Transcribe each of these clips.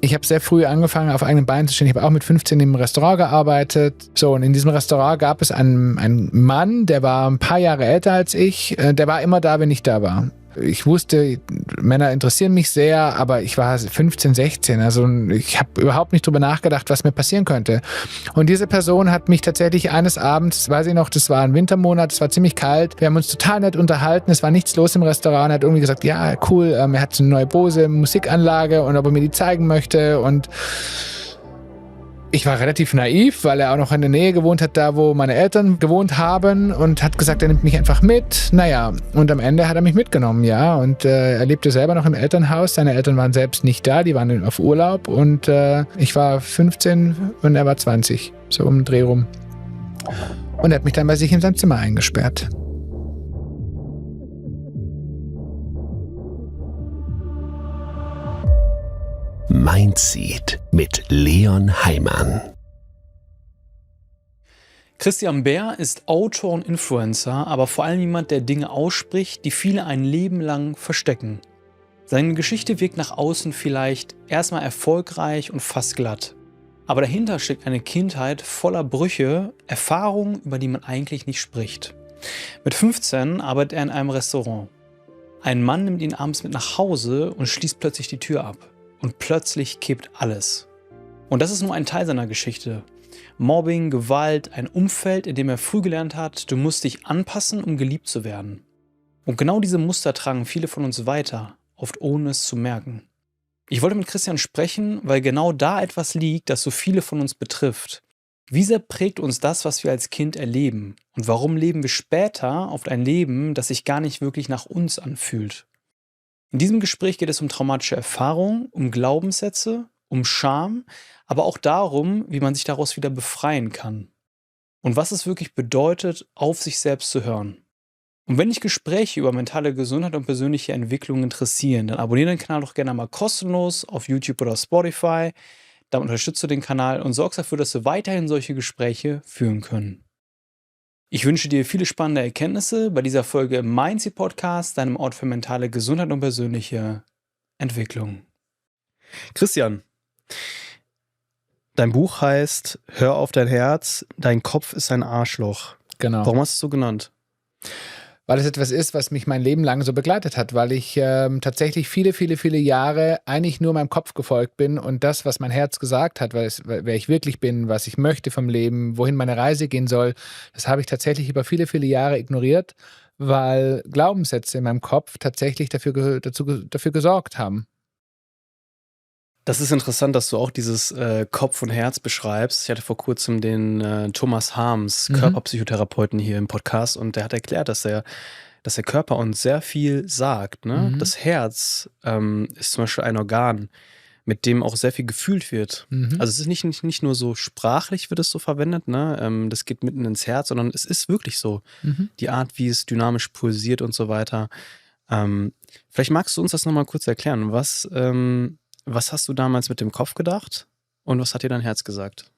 Ich habe sehr früh angefangen, auf eigenen Beinen zu stehen. Ich habe auch mit 15 im Restaurant gearbeitet. So, und in diesem Restaurant gab es einen Mann, der war ein paar Jahre älter als ich. Der war immer da, wenn ich da war. Ich wusste, Männer interessieren mich sehr, aber ich war 15, 16. Also ich habe überhaupt nicht drüber nachgedacht, was mir passieren könnte. Und diese Person hat mich tatsächlich eines Abends, weiß ich noch, das war ein Wintermonat, es war ziemlich kalt. Wir haben uns total nett unterhalten, es war nichts los im Restaurant. Er hat irgendwie gesagt, ja, cool, er hat so eine neue Bose Musikanlage und ob er mir die zeigen möchte. Und ich war relativ naiv, weil er auch noch in der Nähe gewohnt hat, da wo meine Eltern gewohnt haben, und hat gesagt, er nimmt mich einfach mit. Naja, und am Ende hat er mich mitgenommen, ja. Und er lebte selber noch im Elternhaus. Seine Eltern waren selbst nicht da, die waren auf Urlaub. Und ich war 15 und er war 20, so um den Dreh rum. Und er hat mich dann bei sich in sein Zimmer eingesperrt. Mindseed mit Leon Heimann. Christian Bär ist Autor und Influencer, aber vor allem jemand, der Dinge ausspricht, die viele ein Leben lang verstecken. Seine Geschichte wirkt nach außen vielleicht erstmal erfolgreich und fast glatt. Aber dahinter steckt eine Kindheit voller Brüche, Erfahrungen, über die man eigentlich nicht spricht. Mit 15 arbeitet er in einem Restaurant. Ein Mann nimmt ihn abends mit nach Hause und schließt plötzlich die Tür ab. Und plötzlich kippt alles. Und das ist nur ein Teil seiner Geschichte. Mobbing, Gewalt, ein Umfeld, in dem er früh gelernt hat, du musst dich anpassen, um geliebt zu werden. Und genau diese Muster tragen viele von uns weiter, oft ohne es zu merken. Ich wollte mit Christian sprechen, weil genau da etwas liegt, das so viele von uns betrifft. Wie sehr prägt uns das, was wir als Kind erleben? Und warum leben wir später oft ein Leben, das sich gar nicht wirklich nach uns anfühlt? In diesem Gespräch geht es um traumatische Erfahrungen, um Glaubenssätze, um Scham, aber auch darum, wie man sich daraus wieder befreien kann. Und was es wirklich bedeutet, auf sich selbst zu hören. Und wenn dich Gespräche über mentale Gesundheit und persönliche Entwicklung interessieren, dann abonniere den Kanal doch gerne mal kostenlos auf YouTube oder Spotify. Damit unterstützt du den Kanal und sorgst dafür, dass wir weiterhin solche Gespräche führen können. Ich wünsche dir viele spannende Erkenntnisse bei dieser Folge im Mindseed Podcast, deinem Ort für mentale Gesundheit und persönliche Entwicklung. Christian, dein Buch heißt Hör auf dein Herz, dein Kopf ist ein Arschloch. Genau. Warum hast du es so genannt? Weil es etwas ist, was mich mein Leben lang so begleitet hat, weil ich tatsächlich viele Jahre eigentlich nur meinem Kopf gefolgt bin und das, was mein Herz gesagt hat, wer ich wirklich bin, was ich möchte vom Leben, wohin meine Reise gehen soll, das habe ich tatsächlich über viele Jahre ignoriert, weil Glaubenssätze in meinem Kopf tatsächlich dafür gesorgt haben. Das ist interessant, dass du auch dieses Kopf und Herz beschreibst. Ich hatte vor kurzem den Thomas Harms, Körperpsychotherapeuten, hier im Podcast, und der hat erklärt, dass der Körper uns sehr viel sagt. Ne? Das Herz ist zum Beispiel ein Organ, mit dem auch sehr viel gefühlt wird. Also es ist nicht nur so sprachlich wird es so verwendet, ne? Das geht mitten ins Herz, sondern es ist wirklich so. Die Art, wie es dynamisch pulsiert und so weiter. Vielleicht magst du uns das nochmal kurz erklären. Was hast du damals mit dem Kopf gedacht und was hat dir dein Herz gesagt?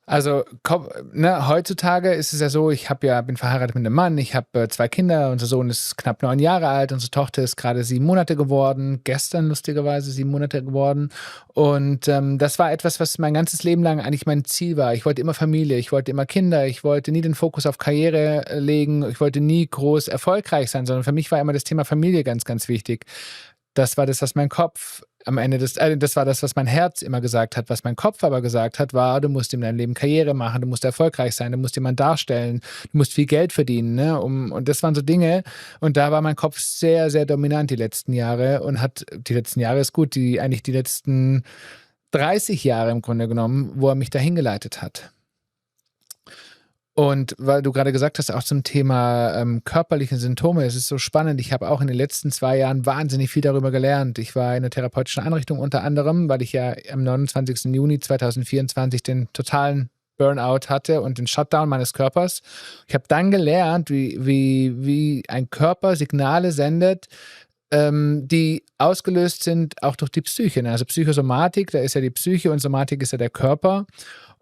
Also heutzutage ist es ja so, ich bin verheiratet mit einem Mann, ich habe 2 Kinder, unser Sohn ist knapp 9 Jahre alt, unsere Tochter ist gerade 7 Monate geworden, gestern lustigerweise 7 Monate geworden, und das war etwas, was mein ganzes Leben lang eigentlich mein Ziel war. Ich wollte immer Familie, ich wollte immer Kinder, ich wollte nie den Fokus auf Karriere legen, ich wollte nie groß erfolgreich sein, sondern für mich war immer das Thema Familie ganz wichtig. Das war das, was mein Kopf das war das, was mein Herz immer gesagt hat. Was mein Kopf aber gesagt hat, war, du musst in deinem Leben Karriere machen, du musst erfolgreich sein, du musst jemanden darstellen, du musst viel Geld verdienen. Ne? Und das waren so Dinge. Und da war mein Kopf sehr dominant die letzten Jahre die letzten 30 Jahre im Grunde genommen, wo er mich dahin geleitet hat. Und weil du gerade gesagt hast, auch zum Thema körperliche Symptome, es ist so spannend. Ich habe auch in den letzten 2 Jahren wahnsinnig viel darüber gelernt. Ich war in einer therapeutischen Einrichtung unter anderem, weil ich ja am 29. Juni 2024 den totalen Burnout hatte und den Shutdown meines Körpers. Ich habe dann gelernt, wie ein Körper Signale sendet, die ausgelöst sind auch durch die Psyche. Also Psychosomatik, da ist ja die Psyche und Somatik ist ja der Körper.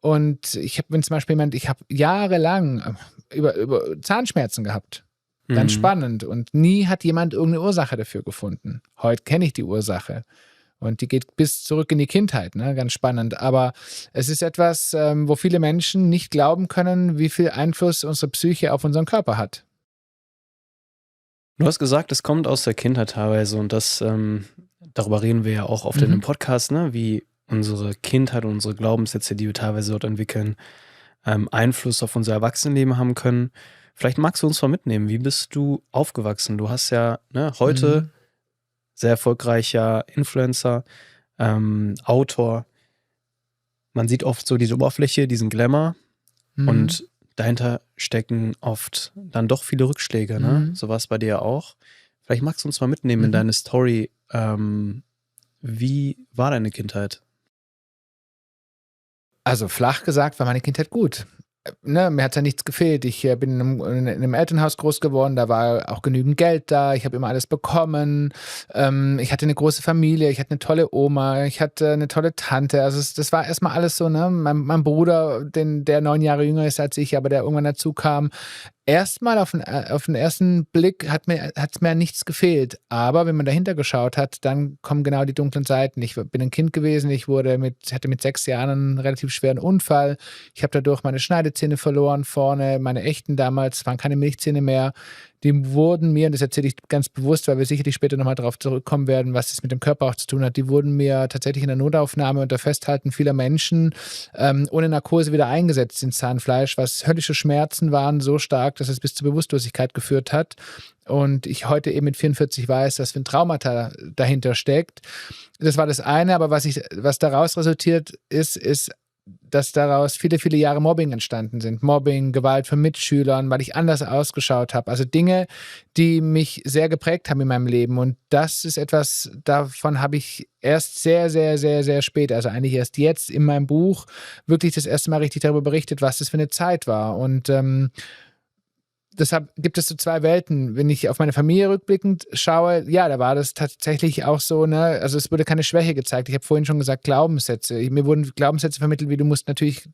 Und ich habe jahrelang über Zahnschmerzen gehabt. Ganz spannend. Und nie hat jemand irgendeine Ursache dafür gefunden. Heute kenne ich die Ursache. Und die geht bis zurück in die Kindheit, ne? Ganz spannend. Aber es ist etwas, wo viele Menschen nicht glauben können, wie viel Einfluss unsere Psyche auf unseren Körper hat. Du hast gesagt, es kommt aus der Kindheit teilweise und darüber reden wir ja auch oft in dem Podcast, ne? Wie unsere Kindheit und unsere Glaubenssätze, die wir teilweise dort entwickeln, Einfluss auf unser Erwachsenenleben haben können. Vielleicht magst du uns mal mitnehmen. Wie bist du aufgewachsen? Du hast ja heute sehr erfolgreicher Influencer, Autor. Man sieht oft so diese Oberfläche, diesen Glamour und dahinter stecken oft dann doch viele Rückschläge. Ne? So war es bei dir ja auch. Vielleicht magst du uns mal mitnehmen in deine Story. Wie war deine Kindheit? Also flach gesagt war meine Kindheit gut. Ne, mir hat ja nichts gefehlt. Ich bin in einem Elternhaus groß geworden, da war auch genügend Geld da, ich habe immer alles bekommen. Ich hatte eine große Familie, ich hatte eine tolle Oma, ich hatte eine tolle Tante. Also das war erstmal alles so, ne? Mein Bruder, der 9 Jahre jünger ist als ich, aber der irgendwann dazu kam. Erstmal auf den ersten Blick hat's mir an nichts gefehlt. Aber wenn man dahinter geschaut hat, dann kommen genau die dunklen Seiten. Ich bin ein Kind gewesen, ich hatte mit 6 Jahren einen relativ schweren Unfall. Ich habe dadurch meine Schneidezähne verloren vorne, meine echten damals, waren keine Milchzähne mehr. Die wurden mir, und das erzähle ich ganz bewusst, weil wir sicherlich später nochmal darauf zurückkommen werden, was das mit dem Körper auch zu tun hat, die wurden mir tatsächlich in der Notaufnahme unter Festhalten vieler Menschen ohne Narkose wieder eingesetzt ins Zahnfleisch, was höllische Schmerzen waren, so stark, dass es bis zur Bewusstlosigkeit geführt hat. Und ich heute eben mit 44 weiß, dass ein Traumata dahinter steckt. Das war das eine, aber was daraus resultiert ist, dass daraus viele, viele Jahre Mobbing entstanden sind. Mobbing, Gewalt von Mitschülern, weil ich anders ausgeschaut habe. Also Dinge, die mich sehr geprägt haben in meinem Leben. Und das ist etwas, davon habe ich erst sehr, sehr, sehr, sehr spät, also eigentlich erst jetzt in meinem Buch, wirklich das erste Mal richtig darüber berichtet, was das für eine Zeit war. Und deshalb gibt es so 2 Welten. Wenn ich auf meine Familie rückblickend schaue, ja, da war das tatsächlich auch so, ne, also es wurde keine Schwäche gezeigt. Ich habe vorhin schon gesagt, Glaubenssätze. Mir wurden Glaubenssätze vermittelt, wie du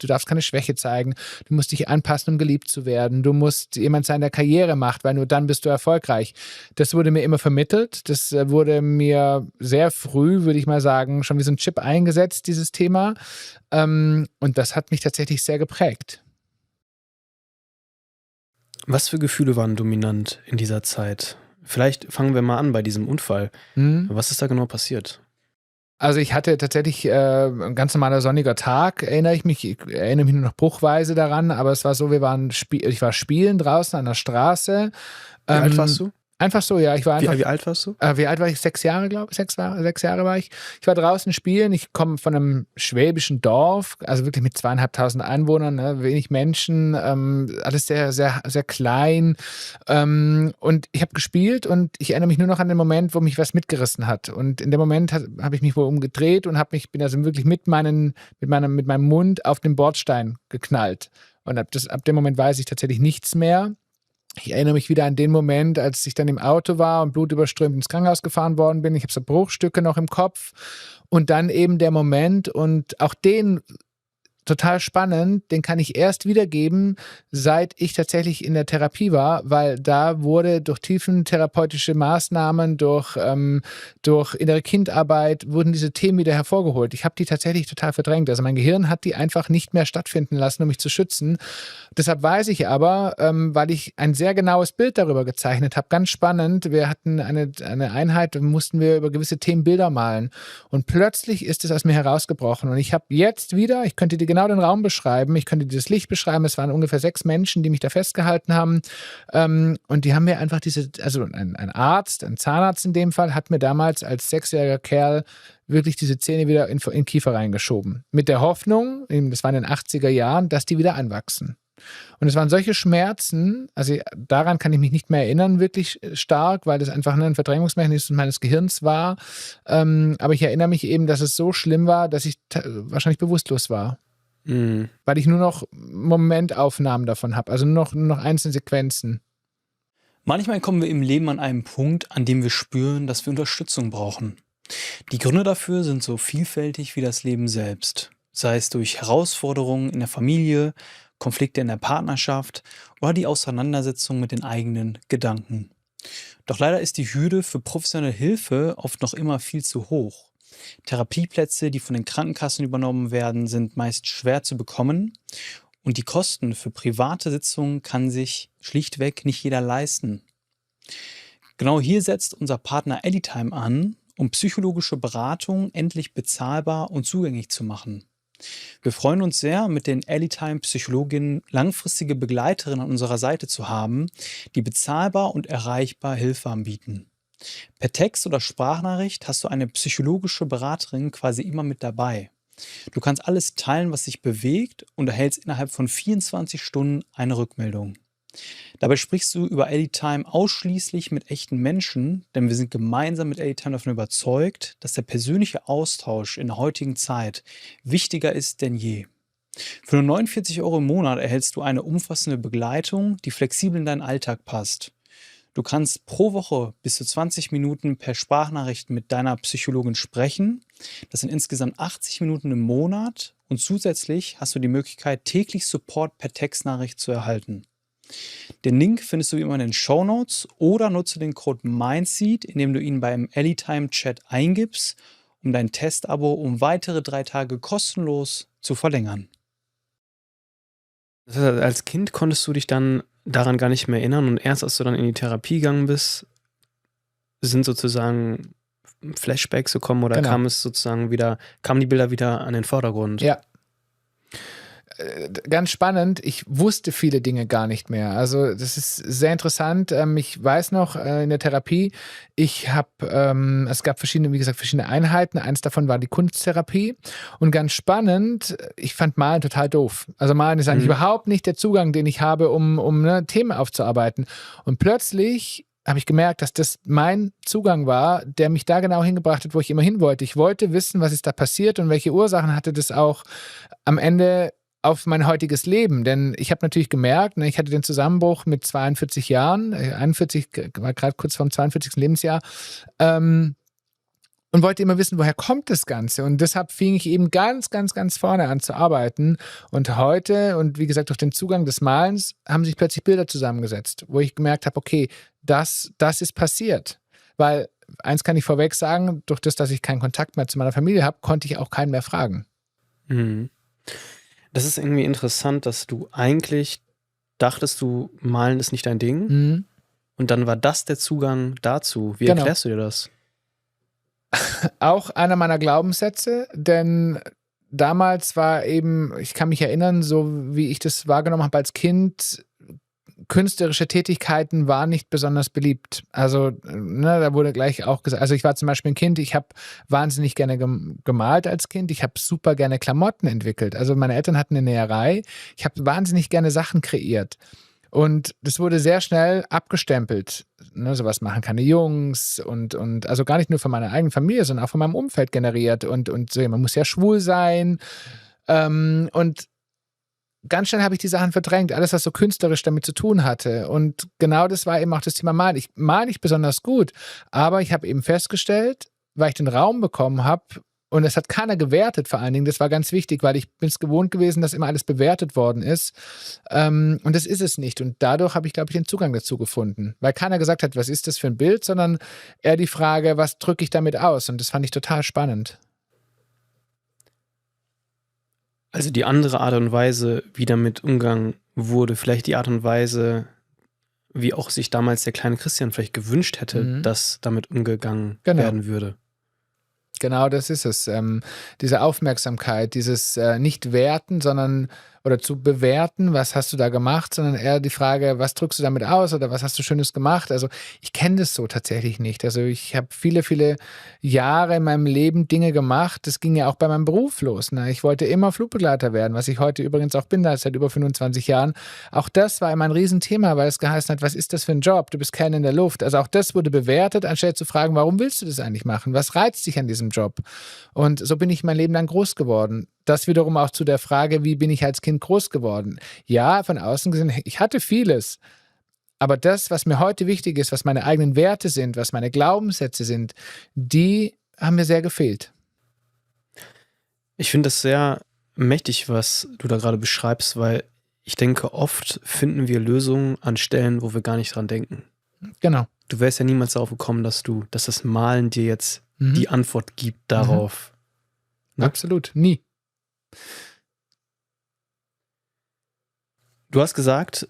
darfst keine Schwäche zeigen, du musst dich anpassen, um geliebt zu werden, du musst jemand sein, der Karriere macht, weil nur dann bist du erfolgreich. Das wurde mir immer vermittelt, das wurde mir sehr früh, würde ich mal sagen, schon wie so ein Chip eingesetzt, dieses Thema. Und das hat mich tatsächlich sehr geprägt. Was für Gefühle waren dominant in dieser Zeit? Vielleicht fangen wir mal an bei diesem Unfall. Was ist da genau passiert? Also ich hatte tatsächlich ein ganz normaler sonniger Tag, erinnere ich mich. Ich erinnere mich nur noch bruchweise daran, aber es war so, ich war spielen draußen an der Straße. Wie alt warst du? Einfach so, ja. Ich war einfach, Wie alt warst du? wie alt war ich? 6 Jahre, glaube ich. 6 Jahre war ich. Ich war draußen spielen. Ich komme von einem schwäbischen Dorf, also wirklich mit 2.500 Einwohnern, ne, wenig Menschen, alles sehr, sehr, sehr klein. Und ich habe gespielt und ich erinnere mich nur noch an den Moment, wo mich was mitgerissen hat. Und in dem Moment habe ich mich wohl umgedreht und bin also wirklich mit meinem Mund auf den Bordstein geknallt. Und ab dem Moment weiß ich tatsächlich nichts mehr. Ich erinnere mich wieder an den Moment, als ich dann im Auto war und blutüberströmt ins Krankenhaus gefahren worden bin. Ich habe so Bruchstücke noch im Kopf. Und dann eben der Moment und auch den total spannend, den kann ich erst wiedergeben, seit ich tatsächlich in der Therapie war, weil da wurde durch tiefentherapeutische Maßnahmen, durch innere Kindarbeit, wurden diese Themen wieder hervorgeholt. Ich habe die tatsächlich total verdrängt. Also mein Gehirn hat die einfach nicht mehr stattfinden lassen, um mich zu schützen. Deshalb weiß ich aber, weil ich ein sehr genaues Bild darüber gezeichnet habe, ganz spannend, wir hatten eine Einheit, da mussten wir über gewisse Themen Bilder malen. Und plötzlich ist es aus mir herausgebrochen. Und ich habe jetzt wieder, ich könnte dir genau den Raum beschreiben, ich könnte dir das Licht beschreiben, es waren ungefähr 6 Menschen, die mich da festgehalten haben. Und die haben mir einfach ein Arzt, ein Zahnarzt in dem Fall, hat mir damals als 6-jähriger Kerl wirklich diese Zähne wieder in den Kiefer reingeschoben. Mit der Hoffnung, das war in den 80er Jahren, dass die wieder anwachsen. Und es waren solche Schmerzen, also daran kann ich mich nicht mehr erinnern, wirklich stark, weil das einfach ein Verdrängungsmechanismus meines Gehirns war. Aber ich erinnere mich eben, dass es so schlimm war, dass ich wahrscheinlich bewusstlos war. Weil ich nur noch Momentaufnahmen davon habe, also nur noch einzelne Sequenzen. Manchmal kommen wir im Leben an einen Punkt, an dem wir spüren, dass wir Unterstützung brauchen. Die Gründe dafür sind so vielfältig wie das Leben selbst. Sei es durch Herausforderungen in der Familie, Konflikte in der Partnerschaft oder die Auseinandersetzung mit den eigenen Gedanken. Doch leider ist die Hürde für professionelle Hilfe oft noch immer viel zu hoch. Therapieplätze, die von den Krankenkassen übernommen werden, sind meist schwer zu bekommen und die Kosten für private Sitzungen kann sich schlichtweg nicht jeder leisten. Genau hier setzt unser Partner Anytime an, um psychologische Beratung endlich bezahlbar und zugänglich zu machen. Wir freuen uns sehr, mit den Anytime-Psychologinnen langfristige Begleiterinnen an unserer Seite zu haben, die bezahlbar und erreichbar Hilfe anbieten. Per Text oder Sprachnachricht hast du eine psychologische Beraterin quasi immer mit dabei. Du kannst alles teilen, was dich bewegt und erhältst innerhalb von 24 Stunden eine Rückmeldung. Dabei sprichst du über Anytime ausschließlich mit echten Menschen, denn wir sind gemeinsam mit Anytime davon überzeugt, dass der persönliche Austausch in der heutigen Zeit wichtiger ist denn je. Für nur 49 € im Monat erhältst du eine umfassende Begleitung, die flexibel in deinen Alltag passt. Du kannst pro Woche bis zu 20 Minuten per Sprachnachricht mit deiner Psychologin sprechen. Das sind insgesamt 80 Minuten im Monat und zusätzlich hast du die Möglichkeit, täglich Support per Textnachricht zu erhalten. Den Link findest du wie immer in den Shownotes oder nutze den Code MINDSEED, indem du ihn beim Anytime-Chat eingibst, um dein Testabo um weitere 3 Tage kostenlos zu verlängern. Das heißt, als Kind konntest du dich dann daran gar nicht mehr erinnern und erst als du dann in die Therapie gegangen bist, sind sozusagen Flashbacks gekommen oder Genau. kamen die Bilder wieder an den Vordergrund? Ja. Ganz spannend, ich wusste viele Dinge gar nicht mehr. Also das ist sehr interessant. Ich weiß noch in der Therapie, es gab verschiedene Einheiten. Eins davon war die Kunsttherapie. Und ganz spannend, ich fand Malen total doof. Also Malen ist eigentlich überhaupt nicht der Zugang, den ich habe, um Themen aufzuarbeiten. Und plötzlich habe ich gemerkt, dass das mein Zugang war, der mich da genau hingebracht hat, wo ich immer hin wollte. Ich wollte wissen, was ist da passiert und welche Ursachen hatte das auch am Ende auf mein heutiges Leben. Denn ich habe natürlich gemerkt, ich hatte den Zusammenbruch mit 42 Jahren, 41, war gerade kurz vorm 42. Lebensjahr, und wollte immer wissen, woher kommt das Ganze. Und deshalb fing ich eben ganz, ganz, ganz vorne an zu arbeiten. Und heute, und wie gesagt, durch den Zugang des Malens, haben sich plötzlich Bilder zusammengesetzt, wo ich gemerkt habe, okay, das ist passiert. Weil, eins kann ich vorweg sagen, durch das, dass ich keinen Kontakt mehr zu meiner Familie habe, konnte ich auch keinen mehr fragen. Mhm. Das ist irgendwie interessant, dass du eigentlich dachtest, Malen ist nicht dein Ding. Und dann war das der Zugang dazu. Wie Genau. erklärst du dir das? Auch einer meiner Glaubenssätze, denn damals war eben, ich kann mich erinnern, so wie ich das wahrgenommen habe als Kind, künstlerische Tätigkeiten waren nicht besonders beliebt. Also, da wurde gleich auch gesagt, also ich war zum Beispiel ein Kind, ich habe wahnsinnig gerne gemalt als Kind, ich habe super gerne Klamotten entwickelt. Also meine Eltern hatten eine Näherei, ich habe wahnsinnig gerne Sachen kreiert. Und das wurde sehr schnell abgestempelt. Sowas machen keine Jungs und also gar nicht nur von meiner eigenen Familie, sondern auch von meinem Umfeld generiert und so, man muss ja schwul sein. Und ganz schnell habe ich die Sachen verdrängt, alles, was so künstlerisch damit zu tun hatte. Und genau das war eben auch das Thema Malen. Ich male nicht besonders gut, aber ich habe eben festgestellt, weil ich den Raum bekommen habe, und es hat keiner gewertet vor allen Dingen, das war ganz wichtig, weil ich bin es gewohnt gewesen, dass immer alles bewertet worden ist. Und das ist es nicht. Und dadurch habe ich, glaube ich, den Zugang dazu gefunden. Weil keiner gesagt hat, was ist das für ein Bild, sondern eher die Frage, was drücke ich damit aus? Und das fand ich total spannend. Also die andere Art und Weise, wie damit umgegangen wurde, vielleicht die Art und Weise, wie auch sich damals der kleine Christian vielleicht gewünscht hätte, dass damit umgegangen werden würde. Genau, das ist es. Diese Aufmerksamkeit, dieses nicht werten, sondern oder zu bewerten, was hast du da gemacht, sondern eher die Frage, was drückst du damit aus oder was hast du Schönes gemacht? Also ich kenne das so tatsächlich nicht. Also ich habe viele, viele Jahre in meinem Leben Dinge gemacht. Das ging ja auch bei meinem Beruf los. Ne? Ich wollte immer Flugbegleiter werden, was ich heute übrigens auch bin, seit über 25 Jahren. Auch das war immer ein Riesenthema, weil es geheißen hat, was ist das für ein Job? Du bist Kellner in der Luft. Also auch das wurde bewertet, anstelle zu fragen, warum willst du das eigentlich machen? Was reizt dich an diesem Job? Und so bin ich mein Leben lang groß geworden. Das wiederum auch zu der Frage, wie bin ich als Kind groß geworden? Ja, von außen gesehen, ich hatte vieles. Aber das, was mir heute wichtig ist, was meine eigenen Werte sind, was meine Glaubenssätze sind, die haben mir sehr gefehlt. Ich finde das sehr mächtig, was du da gerade beschreibst, weil ich denke, oft finden wir Lösungen an Stellen, wo wir gar nicht dran denken. Genau. Du wärst ja niemals darauf gekommen, dass das Malen dir jetzt die Antwort gibt darauf. Ne? Absolut, nie. Du hast gesagt,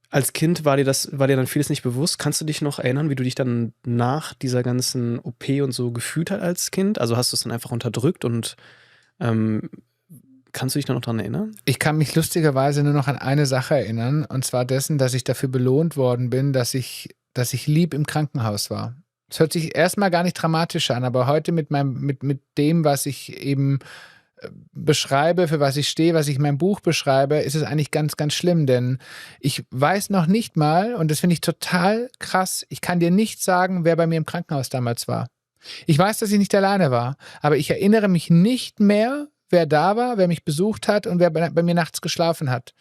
als Kind war dir dann vieles nicht bewusst. Kannst du dich noch erinnern, wie du dich dann nach dieser ganzen OP und so gefühlt hast als Kind? Also hast du es dann einfach unterdrückt und kannst du dich noch daran erinnern? Ich kann mich lustigerweise nur noch an eine Sache erinnern, und zwar dessen, dass ich dafür belohnt worden bin, dass ich lieb im Krankenhaus war. Es hört sich erstmal gar nicht dramatisch an, aber heute mit dem, was ich eben beschreibe, für was ich stehe, was ich in meinem Buch beschreibe, ist es eigentlich ganz, ganz schlimm, denn ich weiß noch nicht mal, und das finde ich total krass, ich kann dir nicht sagen, wer bei mir im Krankenhaus damals war. Ich weiß, dass ich nicht alleine war, aber ich erinnere mich nicht mehr, wer da war, wer mich besucht hat und wer bei mir nachts geschlafen hat.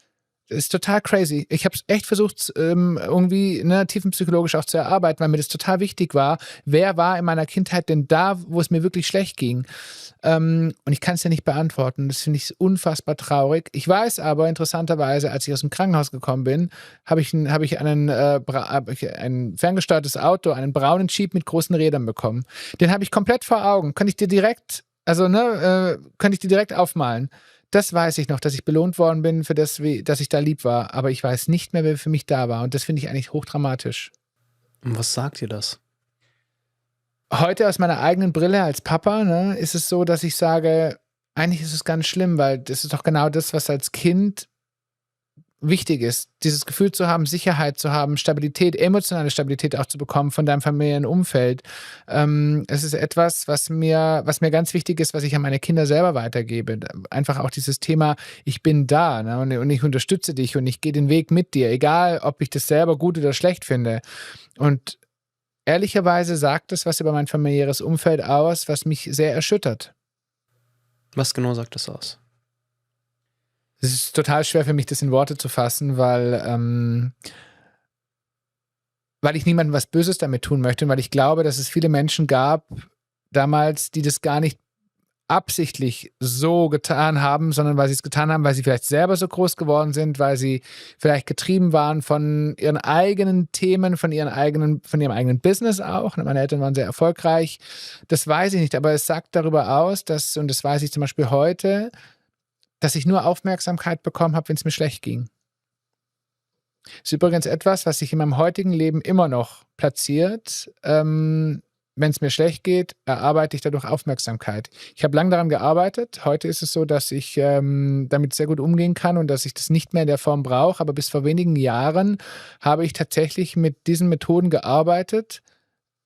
Das ist total crazy. Ich habe es echt versucht, irgendwie tiefenpsychologisch auch zu erarbeiten, weil mir das total wichtig war. Wer war in meiner Kindheit denn da, wo es mir wirklich schlecht ging? Und ich kann es ja nicht beantworten. Das finde ich unfassbar traurig. Ich weiß aber interessanterweise, als ich aus dem Krankenhaus gekommen bin, habe ich ein ferngesteuertes Auto, einen braunen Jeep mit großen Rädern bekommen. Den habe ich komplett vor Augen. Könnte ich dir direkt aufmalen. Das weiß ich noch, dass ich belohnt worden bin für das, dass ich da lieb war. Aber ich weiß nicht mehr, wer für mich da war. Und das finde ich eigentlich hochdramatisch. Und was sagt dir das? Heute aus meiner eigenen Brille als Papa, ist es so, dass ich sage, eigentlich ist es ganz schlimm, weil das ist doch genau das, was als Kind wichtig ist. Dieses Gefühl zu haben, Sicherheit zu haben, Stabilität, emotionale Stabilität auch zu bekommen von deinem Familienumfeld. Es ist etwas, was mir ganz wichtig ist, was ich an meine Kinder selber weitergebe. Einfach auch dieses Thema, ich bin da, und ich unterstütze dich und ich gehe den Weg mit dir, egal ob ich das selber gut oder schlecht finde. Und ehrlicherweise sagt es was über mein familiäres Umfeld aus, was mich sehr erschüttert. Was genau sagt das aus? Es ist total schwer für mich, das in Worte zu fassen, weil ich niemandem was Böses damit tun möchte und weil ich glaube, dass es viele Menschen gab damals, die das gar nicht absichtlich so getan haben, sondern weil sie es getan haben, weil sie vielleicht selber so groß geworden sind, weil sie vielleicht getrieben waren von ihren eigenen Themen, von ihrem eigenen Business auch. Meine Eltern waren sehr erfolgreich. Das weiß ich nicht, aber es sagt darüber aus, und das weiß ich zum Beispiel heute, dass ich nur Aufmerksamkeit bekommen habe, wenn es mir schlecht ging. Das ist übrigens etwas, was sich in meinem heutigen Leben immer noch platziert. Wenn es mir schlecht geht, erarbeite ich dadurch Aufmerksamkeit. Ich habe lange daran gearbeitet. Heute ist es so, dass ich damit sehr gut umgehen kann und dass ich das nicht mehr in der Form brauche. Aber bis vor wenigen Jahren habe ich tatsächlich mit diesen Methoden gearbeitet,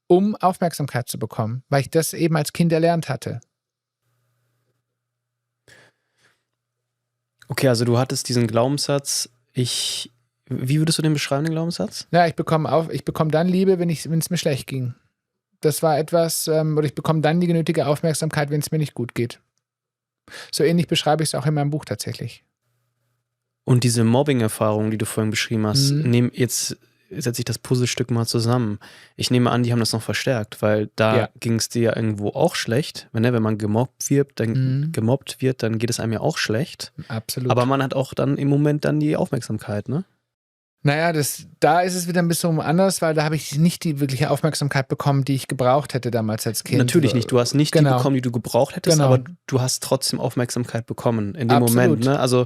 um Aufmerksamkeit zu bekommen, weil ich das eben als Kind erlernt hatte. Okay, also du hattest diesen Glaubenssatz, wie würdest du den beschreiben, den Glaubenssatz? Ja, ich bekomme dann Liebe, wenn es mir schlecht ging. Das war etwas, oder ich bekomme dann die genötige Aufmerksamkeit, wenn es mir nicht gut geht. So ähnlich beschreibe ich es auch in meinem Buch tatsächlich. Und diese Mobbing-Erfahrung, die du vorhin beschrieben hast, jetzt setze ich das Puzzlestück mal zusammen. Ich nehme an, die haben das noch verstärkt, weil da ging es dir ja irgendwo auch schlecht. Wenn man gemobbt wird, dann geht es einem ja auch schlecht. Absolut. Aber man hat auch dann im Moment dann die Aufmerksamkeit, ne? Naja, da ist es wieder ein bisschen anders, weil da habe ich nicht die wirkliche Aufmerksamkeit bekommen, die ich gebraucht hätte damals als Kind. Natürlich nicht. Du hast nicht die bekommen, die du gebraucht hättest, aber du hast trotzdem Aufmerksamkeit bekommen in dem Moment. Ne? Also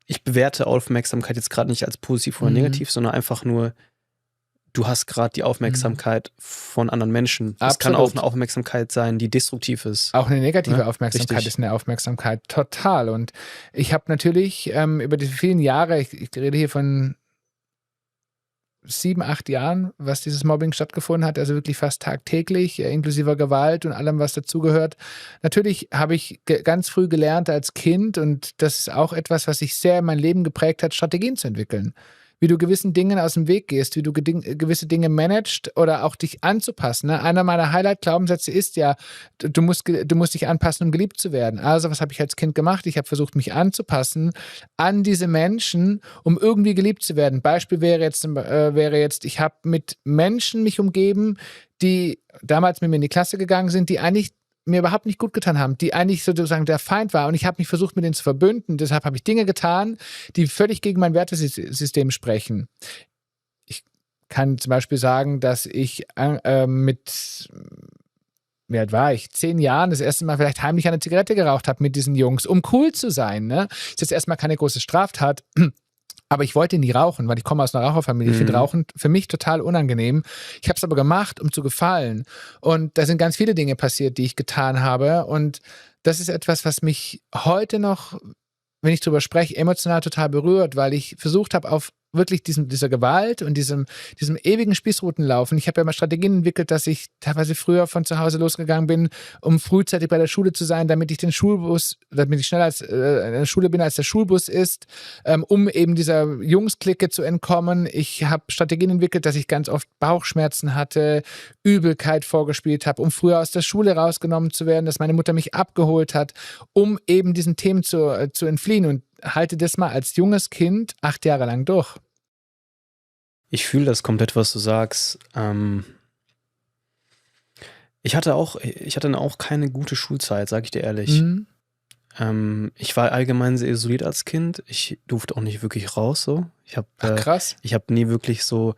ich bewerte Aufmerksamkeit jetzt gerade nicht als positiv oder negativ, sondern einfach nur, du hast gerade die Aufmerksamkeit von anderen Menschen. Das kann auch eine Aufmerksamkeit sein, die destruktiv ist. Auch eine negative Aufmerksamkeit richtig. Ist eine Aufmerksamkeit, total. Und ich habe natürlich über diese vielen Jahre, ich rede hier von 7, 8 Jahren, was dieses Mobbing stattgefunden hat, also wirklich fast tagtäglich, inklusive Gewalt und allem, was dazugehört. Natürlich habe ich ganz früh gelernt als Kind, und das ist auch etwas, was sich sehr in mein Leben geprägt hat, Strategien zu entwickeln. Wie du gewissen Dingen aus dem Weg gehst, wie du gewisse Dinge managst oder auch dich anzupassen. Ne? Einer meiner Highlight-Glaubenssätze ist ja, du musst dich anpassen, um geliebt zu werden. Also was habe ich als Kind gemacht? Ich habe versucht, mich anzupassen an diese Menschen, um irgendwie geliebt zu werden. Beispiel wäre jetzt, ich habe mit Menschen mich umgeben, die damals mit mir in die Klasse gegangen sind, die eigentlich mir überhaupt nicht gut getan haben, die eigentlich sozusagen der Feind war, und ich habe mich versucht, mit denen zu verbünden. Deshalb habe ich Dinge getan, die völlig gegen mein Wertesystem sprechen. Ich kann zum Beispiel sagen, dass ich mit, wie alt war ich, 10 Jahren das erste Mal vielleicht heimlich eine Zigarette geraucht habe mit diesen Jungs, um cool zu sein. Ne? Ist jetzt erstmal keine große Straftat, aber ich wollte nie rauchen, weil ich komme aus einer Raucherfamilie. Ich finde Rauchen für mich total unangenehm. Ich habe es aber gemacht, um zu gefallen. Und da sind ganz viele Dinge passiert, die ich getan habe. Und das ist etwas, was mich heute noch, wenn ich drüber spreche, emotional total berührt, weil ich versucht habe, auf wirklich dieser Gewalt und diesem ewigen Spießrutenlaufen. Ich habe ja mal Strategien entwickelt, dass ich teilweise früher von zu Hause losgegangen bin, um frühzeitig bei der Schule zu sein, damit ich schneller in der Schule bin, als der Schulbus ist, um eben dieser Jungs-Clique zu entkommen. Ich habe Strategien entwickelt, dass ich ganz oft Bauchschmerzen hatte, Übelkeit vorgespielt habe, um früher aus der Schule rausgenommen zu werden, dass meine Mutter mich abgeholt hat, um eben diesen Themen zu entfliehen, und halte das mal als junges Kind 8 Jahre lang durch. Ich fühle das komplett, was du sagst. Ich hatte auch keine gute Schulzeit, sage ich dir ehrlich. Ich war allgemein sehr isoliert als Kind. Ich durfte auch nicht wirklich raus so. Krass. Ich habe nie wirklich so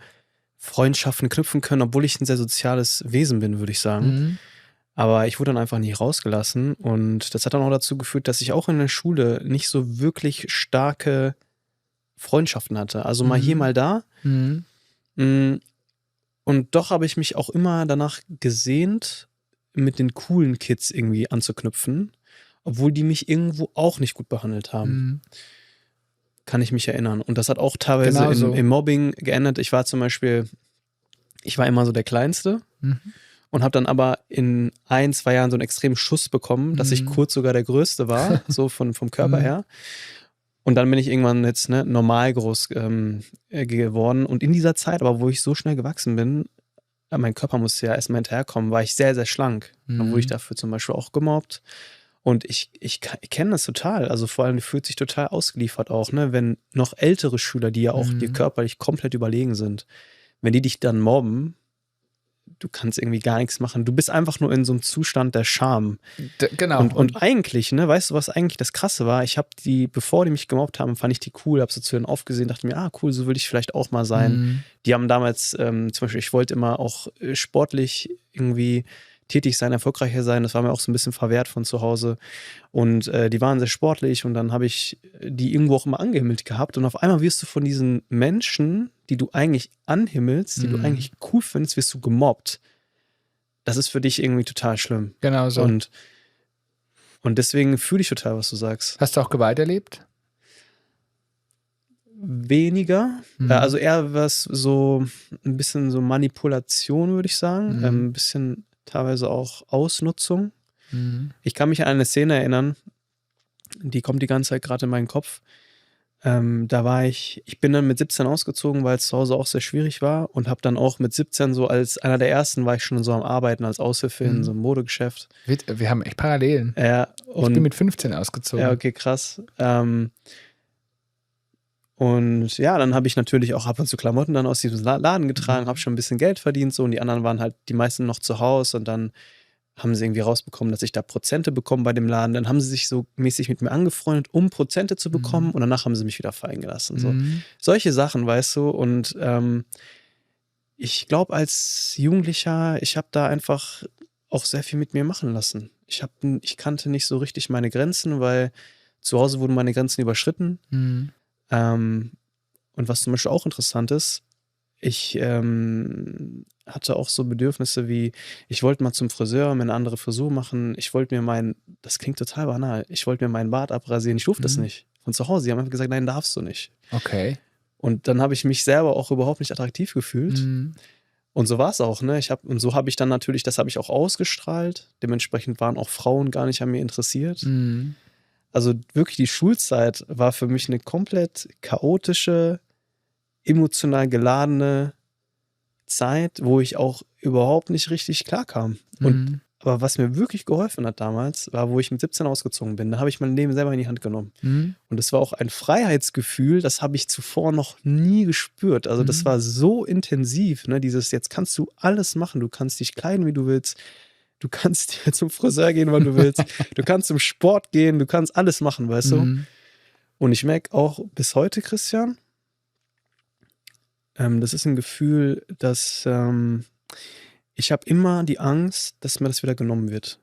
Freundschaften knüpfen können, obwohl ich ein sehr soziales Wesen bin, würde ich sagen. Aber ich wurde dann einfach nie rausgelassen, und das hat dann auch dazu geführt, dass ich auch in der Schule nicht so wirklich starke Freundschaften hatte. Also mal hier, mal da. Und doch habe ich mich auch immer danach gesehnt, mit den coolen Kids irgendwie anzuknüpfen, obwohl die mich irgendwo auch nicht gut behandelt haben. Kann ich mich erinnern. Und das hat auch teilweise im Mobbing geändert. Ich war immer so der Kleinste. Und habe dann aber in 1-2 Jahren so einen extremen Schuss bekommen, dass ich kurz sogar der Größte war, so vom Körper her. Und dann bin ich irgendwann jetzt normal groß geworden. Und in dieser Zeit, aber wo ich so schnell gewachsen bin, mein Körper musste ja erstmal hinterherkommen, war ich sehr, sehr schlank. Dann wurde ich dafür zum Beispiel auch gemobbt. Und ich kenne das total. Also vor allem, du fühlst dich total ausgeliefert auch, ne? Wenn noch ältere Schüler, die ja auch dir körperlich komplett überlegen sind, wenn die dich dann mobben, du kannst irgendwie gar nichts machen. Du bist einfach nur in so einem Zustand der Scham. Genau. Und eigentlich, weißt du, was eigentlich das Krasse war? Ich habe bevor die mich gemobbt haben, fand ich die cool, habe so zu denen aufgesehen, dachte mir, cool, so will ich vielleicht auch mal sein. Die haben damals, zum Beispiel, ich wollte immer auch sportlich irgendwie tätig sein, erfolgreicher sein. Das war mir auch so ein bisschen verwehrt von zu Hause. Und die waren sehr sportlich, und dann habe ich die irgendwo auch immer angehimmelt gehabt. Und auf einmal wirst du von diesen Menschen, die du eigentlich anhimmelst, die du eigentlich cool findest, wirst du gemobbt. Das ist für dich irgendwie total schlimm. Genau so. Und deswegen fühle ich total, was du sagst. Hast du auch Gewalt erlebt? Weniger. Also eher was so ein bisschen so Manipulation, würde ich sagen. Ein bisschen teilweise auch Ausnutzung. Ich kann mich an eine Szene erinnern, die kommt die ganze Zeit gerade in meinen Kopf. Da war ich bin dann mit 17 ausgezogen, weil es zu Hause auch sehr schwierig war, und habe dann auch mit 17 so als einer der ersten war ich schon so am Arbeiten als Aushilfe in so einem Modegeschäft. Wir haben echt Parallelen. Ja, ich bin mit 15 ausgezogen. Ja, okay, krass. Und ja, dann habe ich natürlich auch ab und zu Klamotten dann aus diesem Laden getragen, habe schon ein bisschen Geld verdient so, und die anderen waren halt die meisten noch zu Hause, und dann haben sie irgendwie rausbekommen, dass ich da Prozente bekomme bei dem Laden. Dann haben sie sich so mäßig mit mir angefreundet, um Prozente zu bekommen, und danach haben sie mich wieder fallen gelassen. So. Solche Sachen, weißt du, und ich glaube, als Jugendlicher, ich habe da einfach auch sehr viel mit mir machen lassen. Ich kannte nicht so richtig meine Grenzen, weil zu Hause wurden meine Grenzen überschritten. Und was zum Beispiel auch interessant ist, ich hatte auch so Bedürfnisse wie, ich wollte mal zum Friseur, mir eine andere Frisur machen, ich wollte mir das klingt total banal, ich wollte mir meinen Bart abrasieren, ich durfte das nicht. Von zu Hause, die haben einfach gesagt, nein, darfst du nicht. Okay. Und dann habe ich mich selber auch überhaupt nicht attraktiv gefühlt. Und so war es auch, ne? So habe ich dann natürlich, das habe ich auch ausgestrahlt, dementsprechend waren auch Frauen gar nicht an mir interessiert. Also wirklich, die Schulzeit war für mich eine komplett chaotische, emotional geladene Zeit, wo ich auch überhaupt nicht richtig klarkam. Aber was mir wirklich geholfen hat damals, war, wo ich mit 17 ausgezogen bin. Da habe ich mein Leben selber in die Hand genommen. Und das war auch ein Freiheitsgefühl, das habe ich zuvor noch nie gespürt. Also das war so intensiv, ne? Jetzt kannst du alles machen. Du kannst dich kleiden, wie du willst. Du kannst zum Friseur gehen, wann du willst. Du kannst zum Sport gehen. Du kannst alles machen, weißt du? Und ich merke auch bis heute, Christian, Das ist ein Gefühl, dass ich habe immer die Angst, dass mir das wieder genommen wird.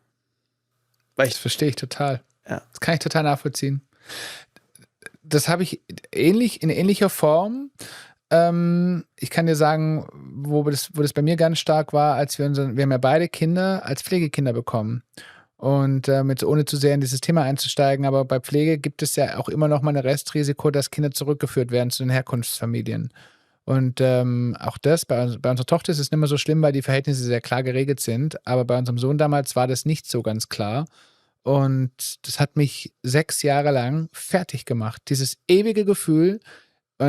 Das verstehe ich total. Ja. Das kann ich total nachvollziehen. Das habe ich in ähnlicher Form. Ich kann dir sagen, wo das bei mir ganz stark war, als wir haben ja beide Kinder als Pflegekinder bekommen. Und ohne zu sehr in dieses Thema einzusteigen, aber bei Pflege gibt es ja auch immer noch mal ein Restrisiko, dass Kinder zurückgeführt werden zu den Herkunftsfamilien. Und auch das, bei unserer Tochter ist es nicht mehr so schlimm, weil die Verhältnisse sehr klar geregelt sind. Aber bei unserem Sohn damals war das nicht so ganz klar. Und das hat mich 6 Jahre lang fertig gemacht. Dieses ewige Gefühl,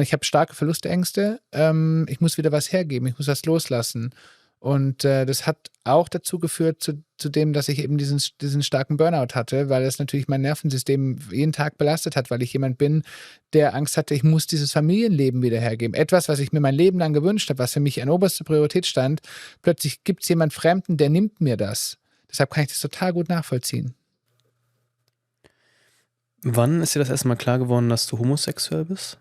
ich habe starke Verlustängste, ich muss wieder was hergeben, ich muss was loslassen. Und das hat auch dazu geführt, zu dem, dass ich eben diesen starken Burnout hatte, weil es natürlich mein Nervensystem jeden Tag belastet hat, weil ich jemand bin, der Angst hatte, ich muss dieses Familienleben wieder hergeben. Etwas, was ich mir mein Leben lang gewünscht habe, was für mich an oberster Priorität stand, plötzlich gibt es jemand Fremden, der nimmt mir das. Deshalb kann ich das total gut nachvollziehen. Wann ist dir das erstmal klar geworden, dass du homosexuell bist?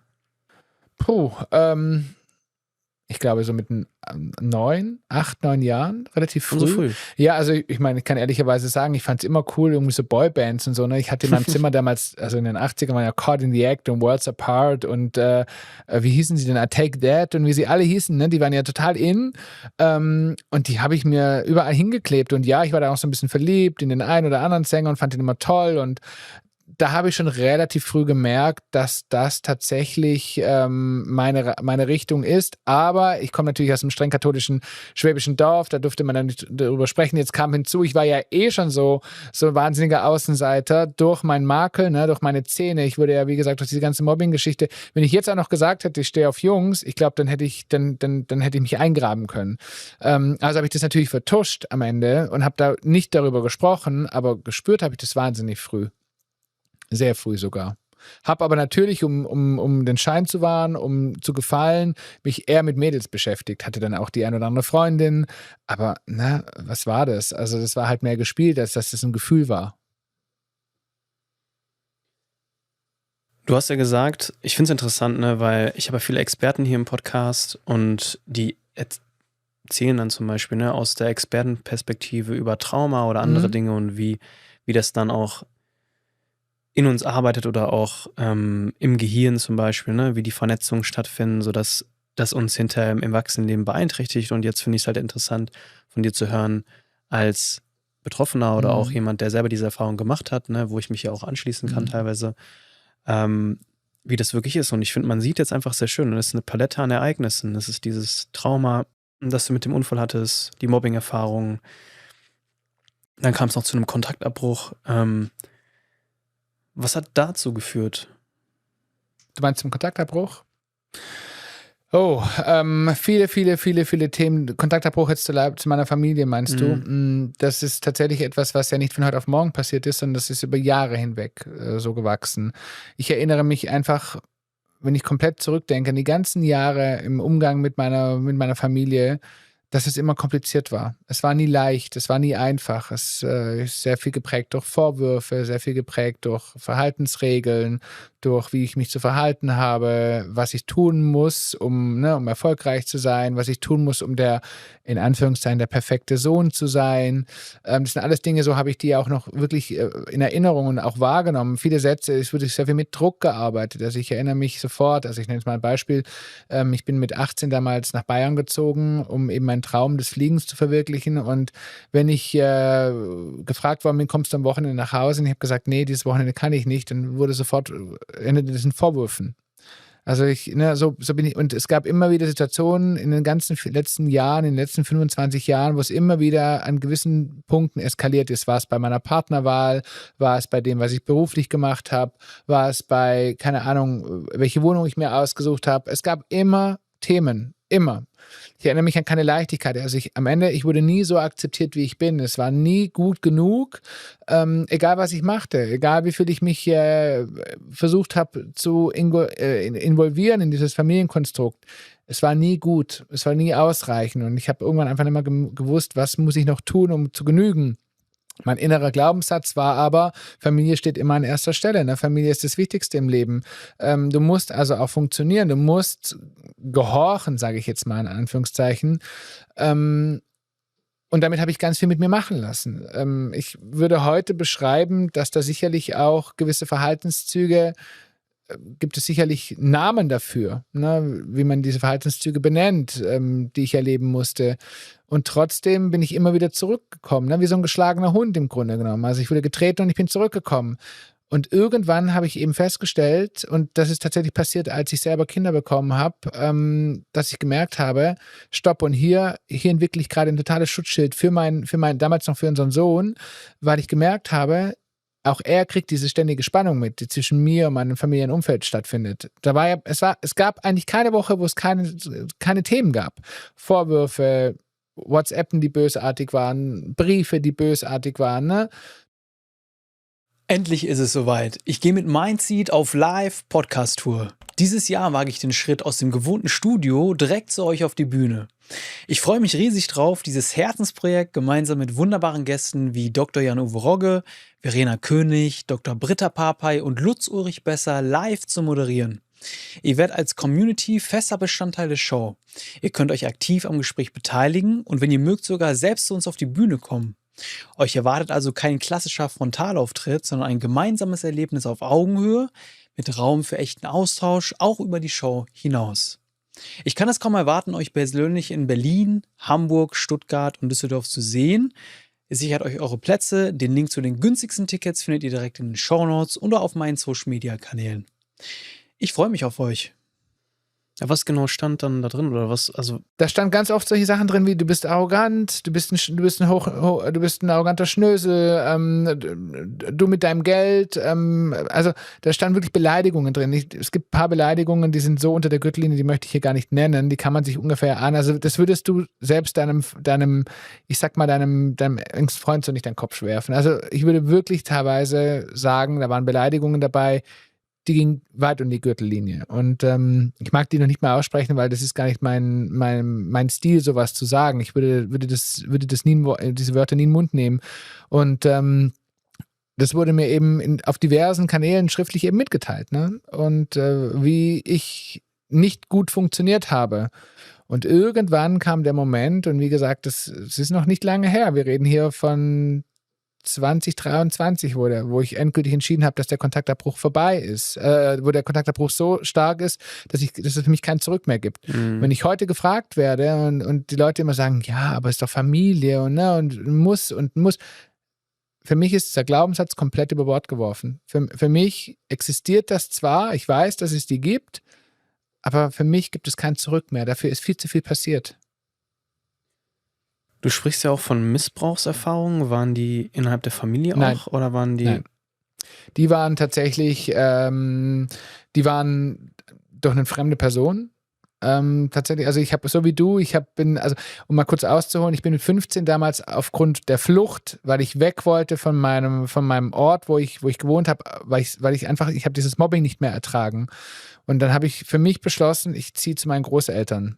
Ich glaube so mit 8, 9 Jahren, relativ früh. So früh. Ja, also ich meine, ich kann ehrlicherweise sagen, ich fand es immer cool, irgendwie so Boybands und so. Ne? Ich hatte in meinem Zimmer damals, also in den 80ern, waren ja Caught in the Act und Worlds Apart und wie hießen sie denn? I Take That und wie sie alle hießen, ne? Die waren ja total in und die habe ich mir überall hingeklebt und ja, ich war da auch so ein bisschen verliebt in den einen oder anderen Sänger und fand den immer toll und da habe ich schon relativ früh gemerkt, dass das tatsächlich meine Richtung ist. Aber ich komme natürlich aus einem streng katholischen schwäbischen Dorf, da durfte man dann nicht darüber sprechen. Jetzt kam hinzu, ich war ja schon so ein wahnsinniger Außenseiter durch meinen Makel, ne, durch meine Zähne. Ich wurde ja, wie gesagt, durch diese ganze Mobbing-Geschichte. Wenn ich jetzt auch noch gesagt hätte, ich stehe auf Jungs, ich glaube, dann hätte ich mich eingraben können. Also habe ich das natürlich vertuscht am Ende und habe da nicht darüber gesprochen, aber gespürt habe ich das wahnsinnig früh. Sehr früh sogar. Hab aber natürlich, um den Schein zu wahren, um zu gefallen, mich eher mit Mädels beschäftigt. Hatte dann auch die eine oder andere Freundin. Aber, was war das? Also das war halt mehr gespielt, als dass das ein Gefühl war. Du hast ja gesagt, ich finde es interessant, ne, weil ich habe ja viele Experten hier im Podcast und die erzählen dann zum Beispiel, ne, aus der Expertenperspektive über Trauma oder andere Dinge und wie das dann auch in uns arbeitet oder auch im Gehirn zum Beispiel, ne, wie die Vernetzungen stattfinden, sodass das uns hinterher im Erwachsenenleben beeinträchtigt. Und jetzt finde ich es halt interessant, von dir zu hören, als Betroffener oder auch jemand, der selber diese Erfahrung gemacht hat, ne, wo ich mich ja auch anschließen kann teilweise, wie das wirklich ist. Und ich finde, man sieht jetzt einfach sehr schön, und das ist eine Palette an Ereignissen. Das ist dieses Trauma, das du mit dem Unfall hattest, die Mobbing-Erfahrung. Dann kam es noch zu einem Kontaktabbruch. Was hat dazu geführt? Du meinst zum Kontaktabbruch? Viele Themen. Kontaktabbruch jetzt zu meiner Familie, meinst du? Das ist tatsächlich etwas, was ja nicht von heute auf morgen passiert ist, sondern das ist über Jahre hinweg so gewachsen. Ich erinnere mich einfach, wenn ich komplett zurückdenke, an die ganzen Jahre im Umgang mit meiner Familie, dass es immer kompliziert war. Es war nie leicht, es war nie einfach. Es ist sehr viel geprägt durch Vorwürfe, sehr viel geprägt durch Verhaltensregeln, durch wie ich mich zu verhalten habe, was ich tun muss, um erfolgreich zu sein, was ich tun muss, um in Anführungszeichen, der perfekte Sohn zu sein. Das sind alles Dinge, so habe ich die auch noch wirklich in Erinnerung und auch wahrgenommen. Viele Sätze, es wurde sehr viel mit Druck gearbeitet. Also ich erinnere mich sofort, ich nenne jetzt mal ein Beispiel, ich bin mit 18 damals nach Bayern gezogen, um eben meinen Traum des Fliegens zu verwirklichen. Und wenn ich gefragt worden bin, kommst du am Wochenende nach Hause? Und ich habe gesagt, nee, dieses Wochenende kann ich nicht. Dann wurde sofort endete das in Vorwürfen. Also so bin ich. Und es gab immer wieder Situationen in den ganzen letzten Jahren, in den letzten 25 Jahren, wo es immer wieder an gewissen Punkten eskaliert ist. War es bei meiner Partnerwahl? War es bei dem, was ich beruflich gemacht habe? War es bei, keine Ahnung, welche Wohnung ich mir ausgesucht habe? Es gab immer Themen. Immer. Ich erinnere mich an keine Leichtigkeit. Also am Ende, ich wurde nie so akzeptiert, wie ich bin. Es war nie gut genug, egal was ich machte, egal wie viel ich mich versucht habe zu involvieren in dieses Familienkonstrukt. Es war nie gut, es war nie ausreichend und ich habe irgendwann einfach nicht mehr gewusst, was muss ich noch tun, um zu genügen. Mein innerer Glaubenssatz war aber, Familie steht immer an erster Stelle. Ne? Familie ist das Wichtigste im Leben. Du musst also auch funktionieren. Du musst gehorchen, sage ich jetzt mal in Anführungszeichen. Und damit habe ich ganz viel mit mir machen lassen. Ich würde heute beschreiben, dass da sicherlich auch gewisse Verhaltenszüge, gibt es sicherlich Namen dafür, ne, wie man diese Verhaltenszüge benennt, die ich erleben musste. Und trotzdem bin ich immer wieder zurückgekommen, ne, wie so ein geschlagener Hund im Grunde genommen. Also ich wurde getreten und ich bin zurückgekommen. Und irgendwann habe ich eben festgestellt, und das ist tatsächlich passiert, als ich selber Kinder bekommen habe, dass ich gemerkt habe, stopp, und hier entwickle ich gerade ein totales Schutzschild für damals noch für unseren Sohn, weil ich gemerkt habe, auch er kriegt diese ständige Spannung mit, die zwischen mir und meinem Familienumfeld stattfindet. Es gab eigentlich keine Woche, wo es keine Themen gab. Vorwürfe, WhatsAppen, die bösartig waren, Briefe, die bösartig waren, ne? Endlich ist es soweit. Ich gehe mit Mindseed auf Live-Podcast-Tour. Dieses Jahr wage ich den Schritt aus dem gewohnten Studio direkt zu euch auf die Bühne. Ich freue mich riesig drauf, dieses Herzensprojekt gemeinsam mit wunderbaren Gästen wie Dr. Jan-Uwe Rogge, Verena König, Dr. Britta Papay und Lutz Ulrich Besser live zu moderieren. Ihr werdet als Community fester Bestandteil der Show. Ihr könnt euch aktiv am Gespräch beteiligen und wenn ihr mögt, sogar selbst zu uns auf die Bühne kommen. Euch erwartet also kein klassischer Frontalauftritt, sondern ein gemeinsames Erlebnis auf Augenhöhe mit Raum für echten Austausch, auch über die Show hinaus. Ich kann es kaum erwarten, euch persönlich in Berlin, Hamburg, Stuttgart und Düsseldorf zu sehen. Ihr sichert euch eure Plätze. Den Link zu den günstigsten Tickets findet ihr direkt in den Shownotes oder auf meinen Social-Media-Kanälen. Ich freue mich auf euch. Ja, was genau stand dann da drin oder was? Also da stand ganz oft solche Sachen drin wie: Du bist arrogant, du bist ein arroganter Schnösel, du mit deinem Geld. Also da standen wirklich Beleidigungen drin. Es gibt ein paar Beleidigungen, die sind so unter der Gürtellinie, die möchte ich hier gar nicht nennen. Die kann man sich ungefähr ahnen. Also das würdest du selbst deinem engsten Freund so nicht deinen Kopf werfen. Also ich würde wirklich teilweise sagen, da waren Beleidigungen dabei, die ging weit um die Gürtellinie. Und ich mag die noch nicht mal aussprechen, weil das ist gar nicht mein Stil, sowas zu sagen. Ich würde diese Wörter nie in den Mund nehmen. Und das wurde mir eben auf diversen Kanälen schriftlich eben mitgeteilt. Ne? Und wie ich nicht gut funktioniert habe. Und irgendwann kam der Moment, und wie gesagt, es ist noch nicht lange her. Wir reden hier von 2023, wo ich endgültig entschieden habe, dass der Kontaktabbruch vorbei ist, wo der Kontaktabbruch so stark ist, dass es für mich kein Zurück mehr gibt. Wenn ich heute gefragt werde und die Leute immer sagen, ja, aber es ist doch Familie und muss. Für mich ist der Glaubenssatz komplett über Bord geworfen. Für mich existiert das zwar, ich weiß, dass es die gibt, aber für mich gibt es kein Zurück mehr. Dafür ist viel zu viel passiert. Du sprichst ja auch von Missbrauchserfahrungen. Waren die innerhalb der Familie Nein. auch? Oder waren die? Nein. Die waren tatsächlich, die waren durch eine fremde Person. Tatsächlich, also ich habe, so wie du, um mal kurz auszuholen, ich bin mit 15 damals aufgrund der Flucht, weil ich weg wollte von meinem Ort, wo ich gewohnt habe, ich habe dieses Mobbing nicht mehr ertragen. Und dann habe ich für mich beschlossen, ich ziehe zu meinen Großeltern.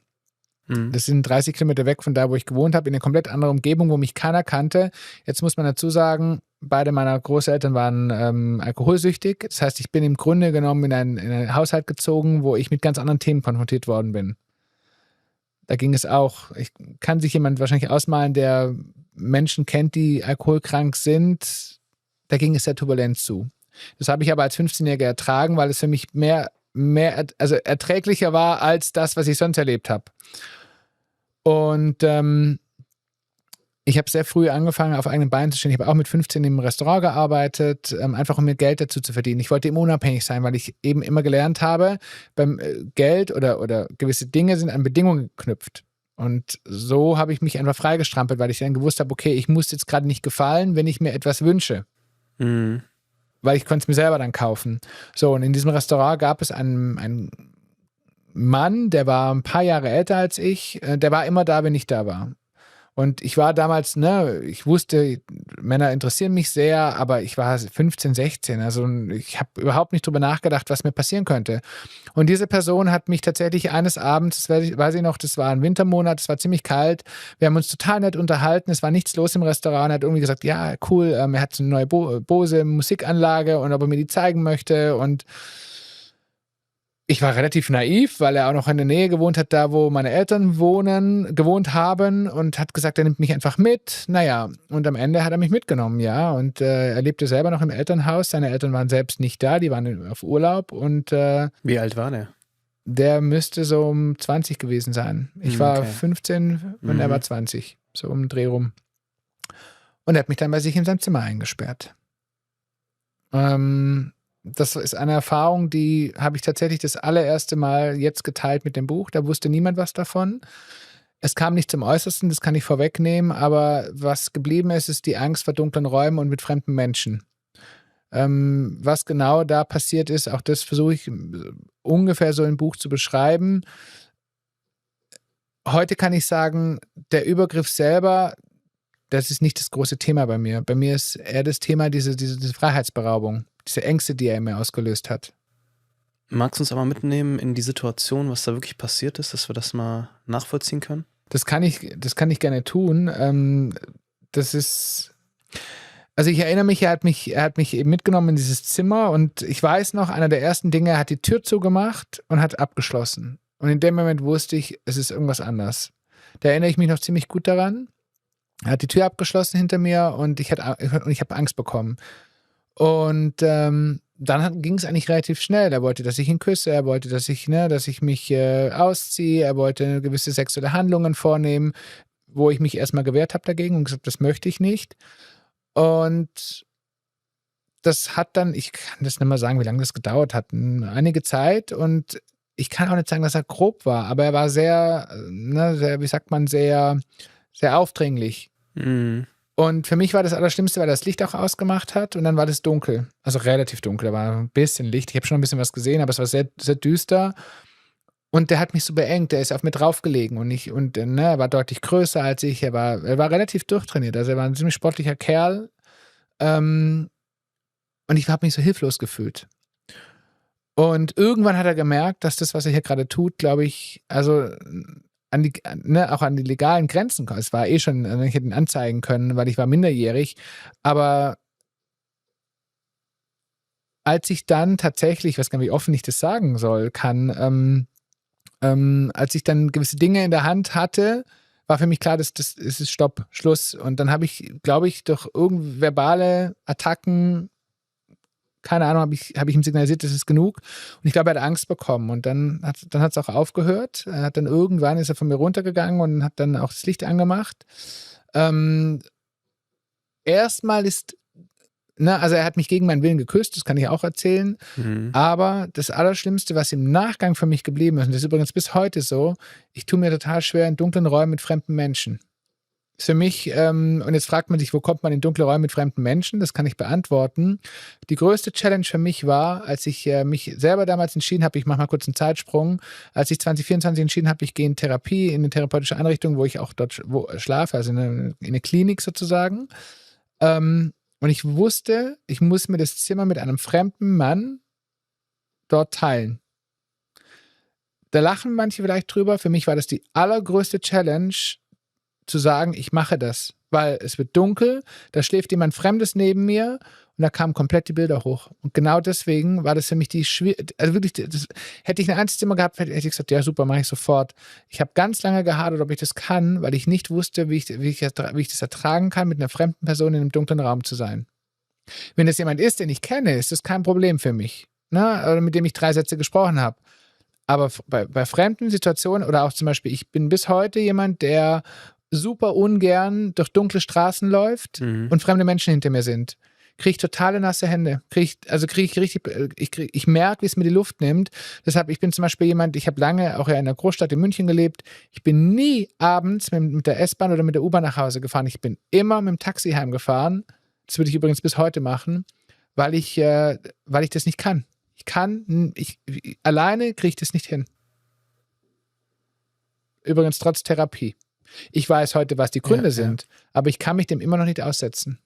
Das sind 30 Kilometer weg von da, wo ich gewohnt habe, in eine komplett andere Umgebung, wo mich keiner kannte. Jetzt muss man dazu sagen, beide meiner Großeltern waren alkoholsüchtig. Das heißt, ich bin im Grunde genommen in einen Haushalt gezogen, wo ich mit ganz anderen Themen konfrontiert worden bin. Da ging es auch, kann sich jemand wahrscheinlich ausmalen, der Menschen kennt, die alkoholkrank sind, da ging es sehr turbulent zu. Das habe ich aber als 15-Jähriger ertragen, weil es für mich also erträglicher war als das, was ich sonst erlebt habe. Und ich habe sehr früh angefangen, auf eigenen Beinen zu stehen. Ich habe auch mit 15 im Restaurant gearbeitet, einfach um mir Geld dazu zu verdienen. Ich wollte immer unabhängig sein, weil ich eben immer gelernt habe, beim Geld oder gewisse Dinge sind an Bedingungen geknüpft. Und so habe ich mich einfach freigestrampelt, weil ich dann gewusst habe, okay, ich muss jetzt gerade nicht gefallen, wenn ich mir etwas wünsche. Weil ich konnte es mir selber dann kaufen. So, und in diesem Restaurant gab es einen Mann, der war ein paar Jahre älter als ich, der war immer da, wenn ich da war. Und ich war damals, ich wusste, Männer interessieren mich sehr, aber ich war 15, 16. Also ich habe überhaupt nicht drüber nachgedacht, was mir passieren könnte. Und diese Person hat mich tatsächlich eines Abends, das weiß ich noch, das war ein Wintermonat, es war ziemlich kalt. Wir haben uns total nett unterhalten, es war nichts los im Restaurant. Er hat irgendwie gesagt, ja, cool, er hat so eine neue Bose Musikanlage und ob er mir die zeigen möchte. Und ich war relativ naiv, weil er auch noch in der Nähe gewohnt hat, da wo meine Eltern gewohnt haben und hat gesagt, er nimmt mich einfach mit. Naja, und am Ende hat er mich mitgenommen, ja. Und er lebte selber noch im Elternhaus. Seine Eltern waren selbst nicht da, die waren auf Urlaub. Und wie alt war der? Der müsste so um 20 gewesen sein. Ich war 15 und er war 20, so um den Dreh rum. Und er hat mich dann bei sich in seinem Zimmer eingesperrt. Das ist eine Erfahrung, die habe ich tatsächlich das allererste Mal jetzt geteilt mit dem Buch. Da wusste niemand was davon. Es kam nicht zum Äußersten, das kann ich vorwegnehmen, aber was geblieben ist, ist die Angst vor dunklen Räumen und mit fremden Menschen. Was genau da passiert ist, auch das versuche ich ungefähr so im Buch zu beschreiben. Heute kann ich sagen, der Übergriff selber, das ist nicht das große Thema bei mir. Bei mir ist eher das Thema diese Freiheitsberaubung. Diese Ängste, die er in mir ausgelöst hat. Magst du uns aber mitnehmen in die Situation, was da wirklich passiert ist, dass wir das mal nachvollziehen können? Das kann ich gerne tun. Also ich erinnere mich, er hat mich eben mitgenommen in dieses Zimmer und ich weiß noch, einer der ersten Dinge, er hat die Tür zugemacht und hat abgeschlossen. Und in dem Moment wusste ich, es ist irgendwas anders. Da erinnere ich mich noch ziemlich gut daran. Er hat die Tür abgeschlossen hinter mir und ich habe Angst bekommen. Und dann ging es eigentlich relativ schnell. Er wollte, dass ich ihn küsse, er wollte, dass ich mich ausziehe, er wollte gewisse sexuelle Handlungen vornehmen, wo ich mich erstmal gewehrt habe dagegen und gesagt, das möchte ich nicht. Und das hat dann, ich kann das nicht mal sagen, wie lange das gedauert hat, einige Zeit. Und ich kann auch nicht sagen, dass er grob war, aber er war sehr, wie sagt man, sehr, sehr aufdringlich. Mhm. Und für mich war das Allerschlimmste, weil er das Licht auch ausgemacht hat und dann war das dunkel. Also relativ dunkel, da war ein bisschen Licht. Ich habe schon ein bisschen was gesehen, aber es war sehr, sehr düster. Und der hat mich so beengt, der ist auf mir draufgelegen und er war deutlich größer als ich. Er war relativ durchtrainiert, also er war ein ziemlich sportlicher Kerl. Und ich habe mich so hilflos gefühlt. Und irgendwann hat er gemerkt, dass das, was er hier gerade tut, glaube ich, also auch an die legalen Grenzen kommt. Es war schon, ich hätte ihn anzeigen können, weil ich war minderjährig. Aber als ich dann tatsächlich, ich weiß gar nicht, wie offen ich das sagen kann, als ich dann gewisse Dinge in der Hand hatte, war für mich klar, das ist Stopp, Schluss. Und dann habe ich, glaube ich, durch irgendeine verbale Attacken, keine Ahnung, habe ich ihm signalisiert, das ist genug. Und ich glaube, er hat Angst bekommen. Und dann hat es auch aufgehört. Irgendwann ist er von mir runtergegangen und hat dann auch das Licht angemacht. Erstmal ist, also er hat mich gegen meinen Willen geküsst, das kann ich auch erzählen. Mhm. Aber das Allerschlimmste, was im Nachgang für mich geblieben ist, und das ist übrigens bis heute so, ich tue mir total schwer in dunklen Räumen mit fremden Menschen. Für mich, und jetzt fragt man sich, wo kommt man in dunkle Räume mit fremden Menschen? Das kann ich beantworten. Die größte Challenge für mich war, als ich mich selber damals entschieden habe, ich mache mal kurz einen Zeitsprung, als ich 2024 entschieden habe, ich gehe in Therapie, in eine therapeutische Einrichtung, wo ich auch dort schlafe, also in eine Klinik sozusagen. Und ich wusste, ich muss mir das Zimmer mit einem fremden Mann dort teilen. Da lachen manche vielleicht drüber. Für mich war das die allergrößte Challenge, zu sagen, ich mache das, weil es wird dunkel, da schläft jemand Fremdes neben mir und da kamen komplett die Bilder hoch. Und genau deswegen war das für mich also wirklich, hätte ich ein Einzelzimmer gehabt, hätte ich gesagt, ja super, mache ich sofort. Ich habe ganz lange gehadert, ob ich das kann, weil ich nicht wusste, wie ich das ertragen kann, mit einer fremden Person in einem dunklen Raum zu sein. Wenn das jemand ist, den ich kenne, ist das kein Problem für mich, oder mit dem ich 3 Sätze gesprochen habe. Aber bei fremden Situationen oder auch zum Beispiel, ich bin bis heute jemand, der super ungern durch dunkle Straßen läuft und fremde Menschen hinter mir sind. Kriege ich totale nasse Hände. Ich merke, wie es mir die Luft nimmt. Deshalb, ich bin zum Beispiel jemand, ich habe lange auch in einer Großstadt in München gelebt. Ich bin nie abends mit der S-Bahn oder mit der U-Bahn nach Hause gefahren. Ich bin immer mit dem Taxi heimgefahren. Das würde ich übrigens bis heute machen, weil ich das nicht kann. Alleine kriege ich das nicht hin. Übrigens trotz Therapie. Ich weiß heute, was die Gründe sind, aber ich kann mich dem immer noch nicht aussetzen.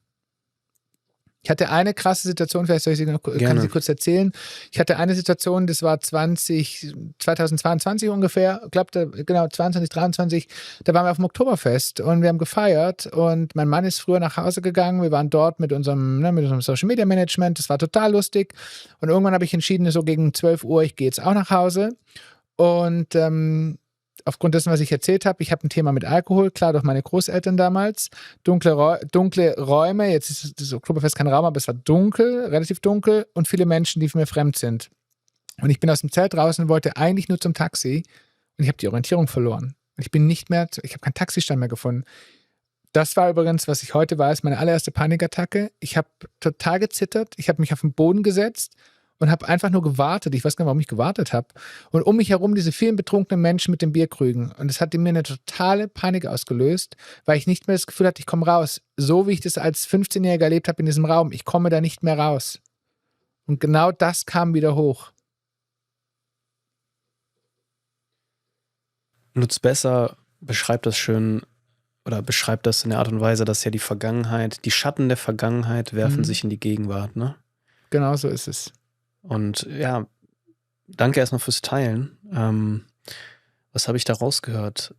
Ich hatte eine krasse Situation, vielleicht kann ich sie kurz erzählen. Ich hatte eine Situation, das war 2022 ungefähr, ich glaube, genau, 22, 23, da waren wir auf dem Oktoberfest und wir haben gefeiert und mein Mann ist früher nach Hause gegangen, wir waren dort mit unserem Social Media Management, das war total lustig und irgendwann habe ich entschieden, so gegen 12 Uhr, ich gehe jetzt auch nach Hause und aufgrund dessen, was ich erzählt habe, ich habe ein Thema mit Alkohol, klar, durch meine Großeltern damals, dunkle Räume, jetzt ist das Oktoberfest kein Raum, aber es war dunkel, relativ dunkel und viele Menschen, die mir fremd sind. Und ich bin aus dem Zelt draußen und wollte eigentlich nur zum Taxi und ich habe die Orientierung verloren. Und ich habe keinen Taxistand mehr gefunden. Das war übrigens, was ich heute weiß, meine allererste Panikattacke. Ich habe total gezittert, ich habe mich auf den Boden gesetzt und habe einfach nur gewartet. Ich weiß gar nicht, warum ich gewartet habe. Und um mich herum diese vielen betrunkenen Menschen mit den Bierkrügen. Und das hat in mir eine totale Panik ausgelöst, weil ich nicht mehr das Gefühl hatte, ich komme raus. So wie ich das als 15-Jähriger erlebt habe in diesem Raum. Ich komme da nicht mehr raus. Und genau das kam wieder hoch. Lutz Besser beschreibt das schön oder beschreibt das in der Art und Weise, dass ja die Schatten der Vergangenheit werfen sich in die Gegenwart, ne? Genau so ist es. Und ja, danke erstmal fürs Teilen. Was habe ich da rausgehört?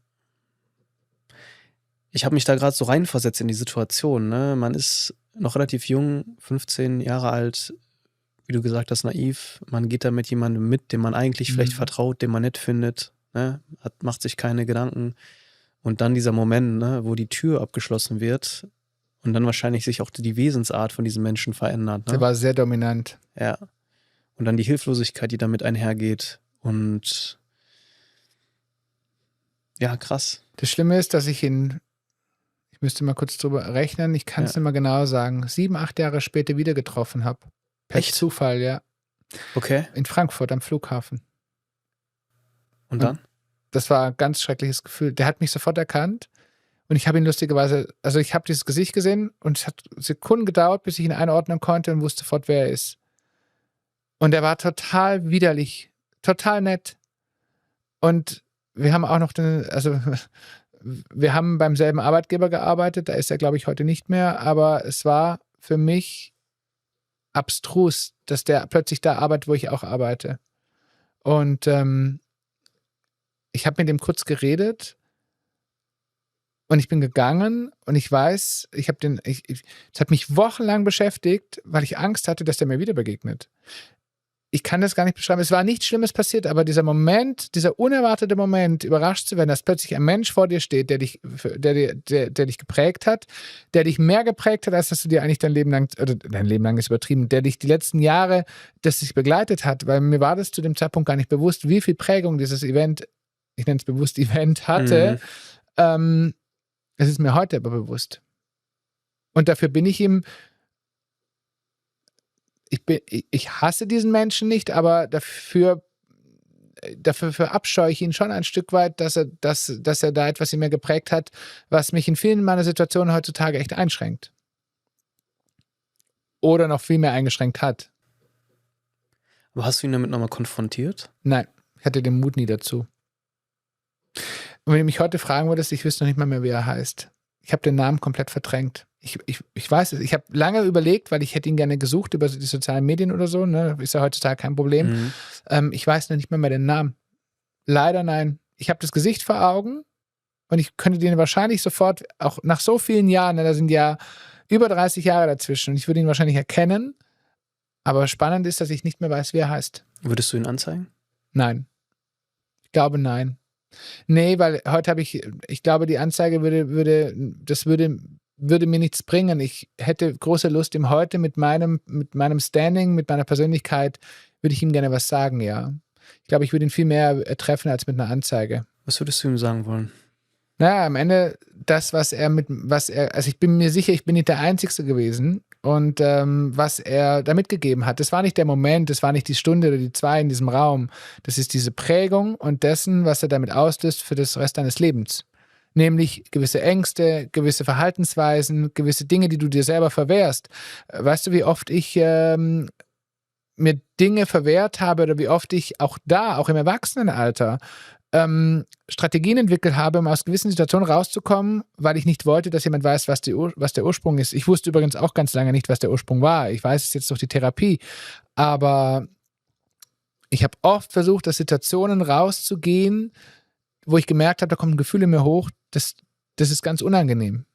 Ich habe mich da gerade so reinversetzt in die Situation. Ne? Man ist noch relativ jung, 15 Jahre alt, wie du gesagt hast, naiv. Man geht da mit jemandem mit, dem man eigentlich vielleicht vertraut, den man nett findet, ne? Macht sich keine Gedanken. Und dann dieser Moment, ne, wo die Tür abgeschlossen wird und dann wahrscheinlich sich auch die Wesensart von diesem Menschen verändert. Ne? Der war sehr dominant. Ja. Und dann die Hilflosigkeit, die damit einhergeht. Und ja, krass. Das Schlimme ist, dass ich müsste mal kurz drüber rechnen, ich kann es nicht mal genau sagen, 7, 8 Jahre später wieder getroffen habe. Echt? Zufall, ja. Okay. In Frankfurt am Flughafen. Und dann? Das war ein ganz schreckliches Gefühl. Der hat mich sofort erkannt und ich habe ihn lustigerweise, also ich habe dieses Gesicht gesehen und es hat Sekunden gedauert, bis ich ihn einordnen konnte und wusste sofort, wer er ist. Und er war total widerlich, total nett. Und wir haben auch noch wir haben beim selben Arbeitgeber gearbeitet, da ist er, glaube ich, heute nicht mehr, aber es war für mich abstrus, dass der plötzlich da arbeitet, wo ich auch arbeite. Und ich habe mit dem kurz geredet und ich bin gegangen und ich weiß, es hat mich wochenlang beschäftigt, weil ich Angst hatte, dass der mir wieder begegnet. Ich kann das gar nicht beschreiben. Es war nichts Schlimmes passiert, aber dieser unerwartete Moment, überrascht zu werden, dass plötzlich ein Mensch vor dir steht, der dich geprägt hat, der dich mehr geprägt hat, als dass du dir eigentlich dein Leben lang ist übertrieben, der dich die letzten Jahre, das dich begleitet hat, weil mir war das zu dem Zeitpunkt gar nicht bewusst, wie viel Prägung dieses Event, ich nenne es bewusst Event, hatte. Es ist mir heute aber bewusst. Und dafür bin ich ihm ich hasse diesen Menschen nicht, aber dafür verabscheue ich ihn schon ein Stück weit, dass er da etwas in mir geprägt hat, was mich in vielen meiner Situationen heutzutage echt einschränkt. Oder noch viel mehr eingeschränkt hat. Aber hast du ihn damit nochmal konfrontiert? Nein, ich hatte den Mut nie dazu. Und wenn du mich heute fragen würdest, ich wüsste noch nicht mal mehr, wie er heißt. Ich habe den Namen komplett verdrängt. Ich weiß es. Ich habe lange überlegt, weil ich hätte ihn gerne gesucht über die sozialen Medien oder so. Ne? Ist ja heutzutage kein Problem. Ich weiß noch nicht mehr den Namen. Leider nein. Ich habe das Gesicht vor Augen und ich könnte den wahrscheinlich sofort, auch nach so vielen Jahren, ne, da sind ja über 30 Jahre dazwischen, und ich würde ihn wahrscheinlich erkennen. Aber spannend ist, dass ich nicht mehr weiß, wie er heißt. Würdest du ihn anzeigen? Nein. Ich glaube, nein. Nee, weil heute ich glaube, die Anzeige würde mir nichts bringen. Ich hätte große Lust, ihm heute mit meinem Standing, mit meiner Persönlichkeit, würde ich ihm gerne was sagen, ja. Ich glaube, ich würde ihn viel mehr treffen als mit einer Anzeige. Was würdest du ihm sagen wollen? Naja, am Ende das, also ich bin mir sicher, ich bin nicht der Einzige gewesen und was er da mitgegeben hat, das war nicht der Moment, das war nicht die Stunde oder die 2 in diesem Raum, das ist diese Prägung und dessen, was er damit auslöst für das Rest deines Lebens. Nämlich gewisse Ängste, gewisse Verhaltensweisen, gewisse Dinge, die du dir selber verwehrst. Weißt du, wie oft ich mir Dinge verwehrt habe oder wie oft ich auch im Erwachsenenalter Strategien entwickelt habe, um aus gewissen Situationen rauszukommen, weil ich nicht wollte, dass jemand weiß, was der Ursprung ist. Ich wusste übrigens auch ganz lange nicht, was der Ursprung war. Ich weiß es jetzt durch die Therapie. Aber ich habe oft versucht, aus Situationen rauszugehen, wo ich gemerkt habe, da kommen Gefühle in mir hoch, das ist ganz unangenehm.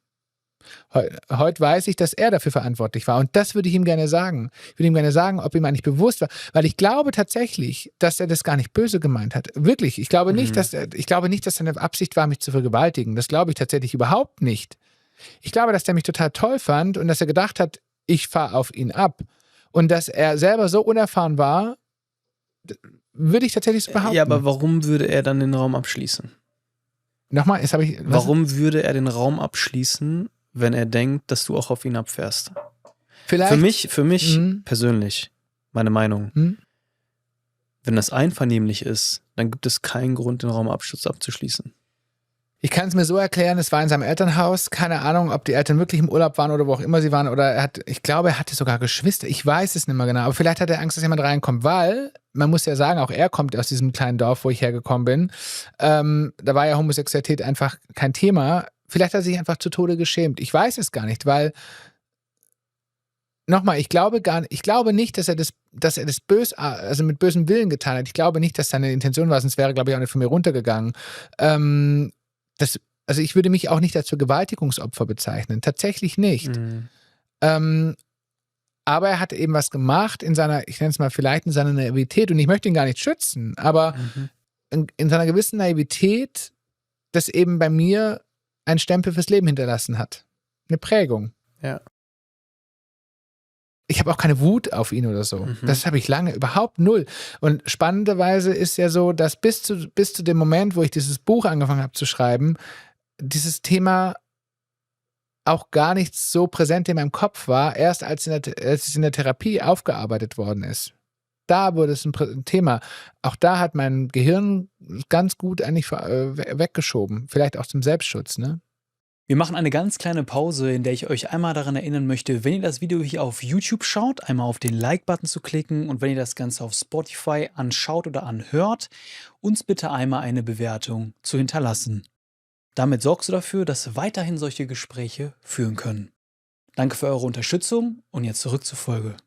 Heute weiß ich, dass er dafür verantwortlich war. Und das würde ich ihm gerne sagen. Ich würde ihm gerne sagen, ob ihm eigentlich bewusst war. Weil ich glaube tatsächlich, dass er das gar nicht böse gemeint hat. Wirklich. Ich glaube nicht, dass seine Absicht war, mich zu vergewaltigen. Das glaube ich tatsächlich überhaupt nicht. Ich glaube, dass der mich total toll fand und dass er gedacht hat, ich fahre auf ihn ab. Und dass er selber so unerfahren war, würde ich tatsächlich so behaupten. Ja, aber warum würde er dann den Raum abschließen? Nochmal, warum würde er den Raum abschließen, wenn er denkt, dass du auch auf ihn abfährst? Vielleicht. Für mich persönlich, meine Meinung, wenn das einvernehmlich ist, dann gibt es keinen Grund, den Raumabschluss abzuschließen. Ich kann es mir so erklären, es war in seinem Elternhaus, keine Ahnung, ob die Eltern wirklich im Urlaub waren oder wo auch immer sie waren, oder ich glaube, er hatte sogar Geschwister, ich weiß es nicht mehr genau, aber vielleicht hat er Angst, dass jemand reinkommt, weil, man muss ja sagen, auch er kommt aus diesem kleinen Dorf, wo ich hergekommen bin, da war ja Homosexualität einfach kein Thema, vielleicht hat er sich einfach zu Tode geschämt, ich weiß es gar nicht, weil, nochmal, ich glaube nicht, dass er das also mit bösem Willen getan hat, ich glaube nicht, dass seine Intention war, sonst wäre, glaube ich, auch nicht von mir runtergegangen, also ich würde mich auch nicht als Vergewaltigungsopfer bezeichnen. Tatsächlich nicht. Aber er hat eben was gemacht in seiner, ich nenne es mal vielleicht in seiner Naivität, und ich möchte ihn gar nicht schützen, aber in seiner gewissen Naivität, das eben bei mir einen Stempel fürs Leben hinterlassen hat. Eine Prägung. Ja. Ich habe auch keine Wut auf ihn oder so. Das habe ich lange, überhaupt null. Und spannenderweise ist ja so, dass bis zu dem Moment, wo ich dieses Buch angefangen habe zu schreiben, dieses Thema auch gar nicht so präsent in meinem Kopf war, erst als es in der Therapie aufgearbeitet worden ist. Da wurde es ein Thema. Auch da hat mein Gehirn ganz gut eigentlich weggeschoben. Vielleicht auch zum Selbstschutz, ne? Wir machen eine ganz kleine Pause, in der ich euch einmal daran erinnern möchte, wenn ihr das Video hier auf YouTube schaut, einmal auf den Like-Button zu klicken, und wenn ihr das Ganze auf Spotify anschaut oder anhört, uns bitte einmal eine Bewertung zu hinterlassen. Damit sorgst du dafür, dass weiterhin solche Gespräche führen können. Danke für eure Unterstützung und jetzt zurück zur Folge.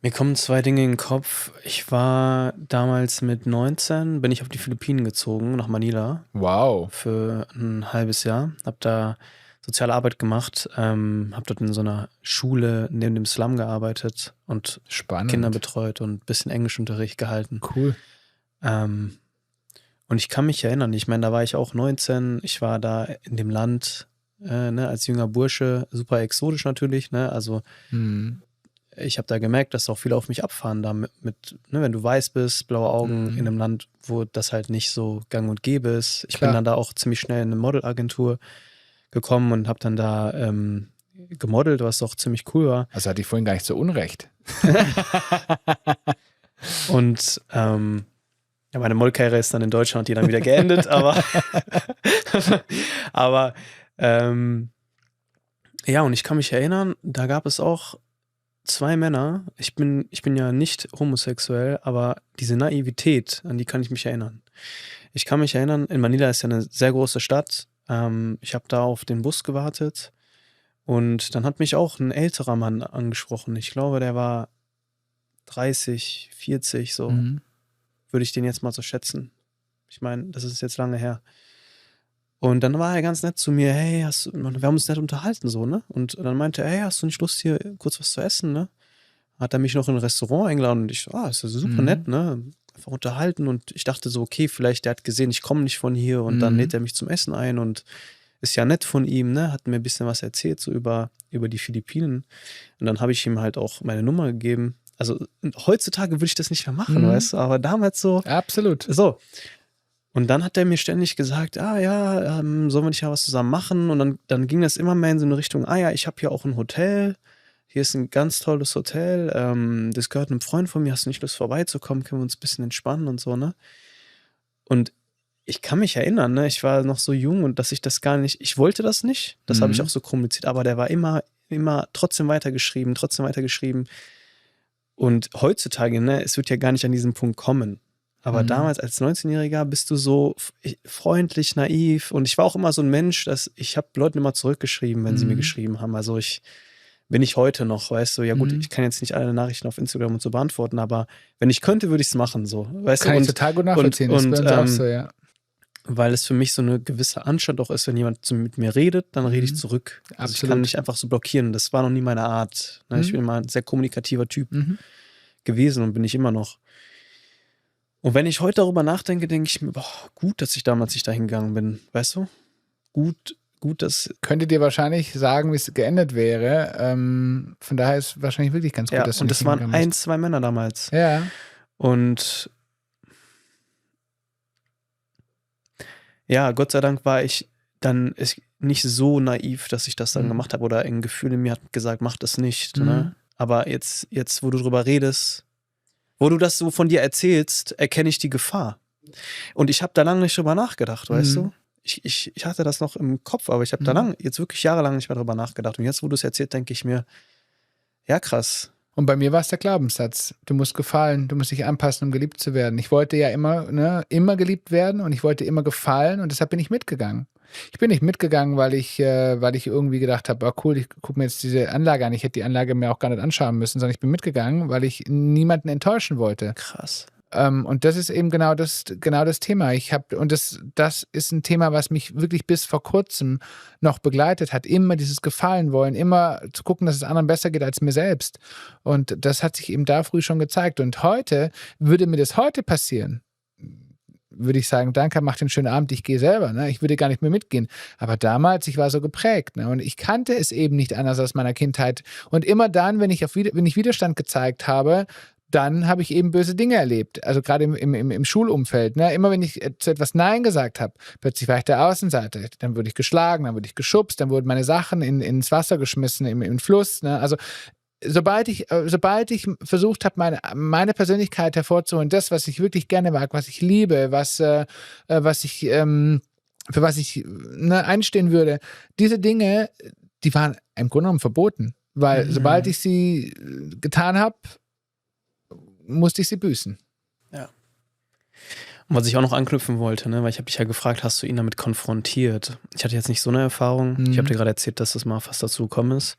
Mir kommen zwei Dinge in den Kopf. Ich war damals mit 19, bin ich auf die Philippinen gezogen, nach Manila. Wow. Für ein halbes Jahr. Hab da soziale Arbeit gemacht, hab dort in so einer Schule neben dem Slum gearbeitet und Spannend. Kinder betreut und ein bisschen Englischunterricht gehalten. Cool. Und ich kann mich erinnern, ich meine, da war ich auch 19, ich war da in dem Land, als junger Bursche, super exotisch natürlich, ne, also ich habe da gemerkt, dass auch viele auf mich abfahren, da mit wenn du weiß bist, blaue Augen in einem Land, wo das halt nicht so gang und gäbe ist. Ich bin dann da auch ziemlich schnell in eine Modelagentur gekommen und habe dann da gemodelt, was auch ziemlich cool war. Also hatte ich vorhin gar nicht so unrecht. Und ja, meine Modelkarriere ist dann in Deutschland, die dann wieder geendet, aber ja, und ich kann mich erinnern, da gab es auch zwei Männer. Ich bin ja nicht homosexuell, aber diese Naivität, an die kann ich mich erinnern. Ich kann mich erinnern, in Manila ist ja eine sehr große Stadt. Ich habe da auf den Bus gewartet und dann hat mich auch ein älterer Mann angesprochen. Ich glaube, der war 30, 40, so würde ich den jetzt mal so schätzen. Ich meine, das ist jetzt lange her. Und dann war er ganz nett zu mir, hey, wir haben uns nett unterhalten, so, ne? Und dann meinte er, hey, hast du nicht Lust, hier kurz was zu essen, ne? Hat er mich noch in ein Restaurant eingeladen und ich so, ist ja super nett, ne? Einfach unterhalten und ich dachte so, okay, vielleicht der hat gesehen, ich komme nicht von hier und dann lädt er mich zum Essen ein und ist ja nett von ihm, ne? Hat mir ein bisschen was erzählt, so über die Philippinen. Und dann habe ich ihm halt auch meine Nummer gegeben. Also heutzutage würde ich das nicht mehr machen, weißt du? Aber damals so. Absolut. So. Und dann hat er mir ständig gesagt, sollen wir nicht ja was zusammen machen? Und dann ging das immer mehr in so eine Richtung, ich habe hier auch ein Hotel, hier ist ein ganz tolles Hotel, das gehört einem Freund von mir, hast du nicht Lust vorbeizukommen, können wir uns ein bisschen entspannen und so, ne? Und ich kann mich erinnern, ne, ich war noch so jung und dass ich das gar nicht, ich wollte das nicht, das habe ich auch so kommuniziert, aber der war immer trotzdem weitergeschrieben. Und heutzutage, ne, es wird ja gar nicht an diesen Punkt kommen. Aber damals als 19-Jähriger bist du so freundlich, naiv. Und ich war auch immer so ein Mensch, dass ich habe Leuten immer zurückgeschrieben, wenn sie mir geschrieben haben. Also bin ich heute noch, weißt du, ja gut, ich kann jetzt nicht alle Nachrichten auf Instagram und so beantworten, aber wenn ich könnte, würde ich es machen, so. Weißt kann du? Ich total gut nachvollziehen. Und, das ist auch so, ja. Weil es für mich so eine gewisse Anstand auch ist, wenn jemand mit mir redet, dann rede ich zurück. Also ich kann nicht einfach so blockieren. Das war noch nie meine Art. Ne? Ich bin immer ein sehr kommunikativer Typ gewesen und bin ich immer noch. Und wenn ich heute darüber nachdenke, denke ich mir, boah, gut, dass ich damals nicht dahin gegangen bin. Weißt du? Gut, dass... Könnte dir wahrscheinlich sagen, wie es geendet wäre. Von daher ist es wahrscheinlich wirklich ganz gut, dass du und nicht das waren 2 Männer damals. Ja. Und ja, Gott sei Dank war ich dann nicht so naiv, dass ich das dann gemacht habe oder ein Gefühl in mir hat gesagt, mach das nicht. Ne? Aber jetzt, wo du drüber redest, wo du das so von dir erzählst, erkenne ich die Gefahr. Und ich habe da lange nicht drüber nachgedacht, weißt du? Ich hatte das noch im Kopf, aber ich habe da jetzt wirklich jahrelang nicht mehr drüber nachgedacht. Und jetzt, wo du es erzählst, denke ich mir, ja krass. Und bei mir war es der Glaubenssatz. Du musst gefallen, du musst dich anpassen, um geliebt zu werden. Ich wollte ja immer geliebt werden und ich wollte immer gefallen und deshalb bin ich mitgegangen. Ich bin nicht mitgegangen, weil ich irgendwie gedacht habe, cool, ich gucke mir jetzt diese Anlage an. Ich hätte die Anlage mir auch gar nicht anschauen müssen, sondern ich bin mitgegangen, weil ich niemanden enttäuschen wollte. Krass. Und das ist eben genau das Thema. Das ist ein Thema, was mich wirklich bis vor kurzem noch begleitet hat. Immer dieses Gefallen wollen, immer zu gucken, dass es anderen besser geht als mir selbst. Und das hat sich eben da früh schon gezeigt. Und würde mir das heute passieren, würde ich sagen, danke, mach den schönen Abend, ich gehe selber. Ne? Ich würde gar nicht mehr mitgehen. Aber damals, ich war so geprägt. Ne? Und ich kannte es eben nicht anders aus meiner Kindheit. Und immer dann, wenn ich Widerstand gezeigt habe, dann habe ich eben böse Dinge erlebt. Also gerade im Schulumfeld. Ne? Immer wenn ich zu etwas Nein gesagt habe, plötzlich war ich der Außenseiter. Dann wurde ich geschlagen, dann wurde ich geschubst, dann wurden meine Sachen ins Wasser geschmissen, im Fluss. Ne? Also sobald ich versucht habe, meine Persönlichkeit hervorzuholen, das, was ich wirklich gerne mag, was ich liebe, für was ich einstehen würde, diese Dinge, die waren im Grunde genommen verboten. Weil sobald ich sie getan habe, musste ich sie büßen. Ja. Und was ich auch noch anknüpfen wollte, ne, weil ich habe dich ja gefragt, hast du ihn damit konfrontiert? Ich hatte jetzt nicht so eine Erfahrung. Ich habe dir gerade erzählt, dass das mal fast dazu gekommen ist.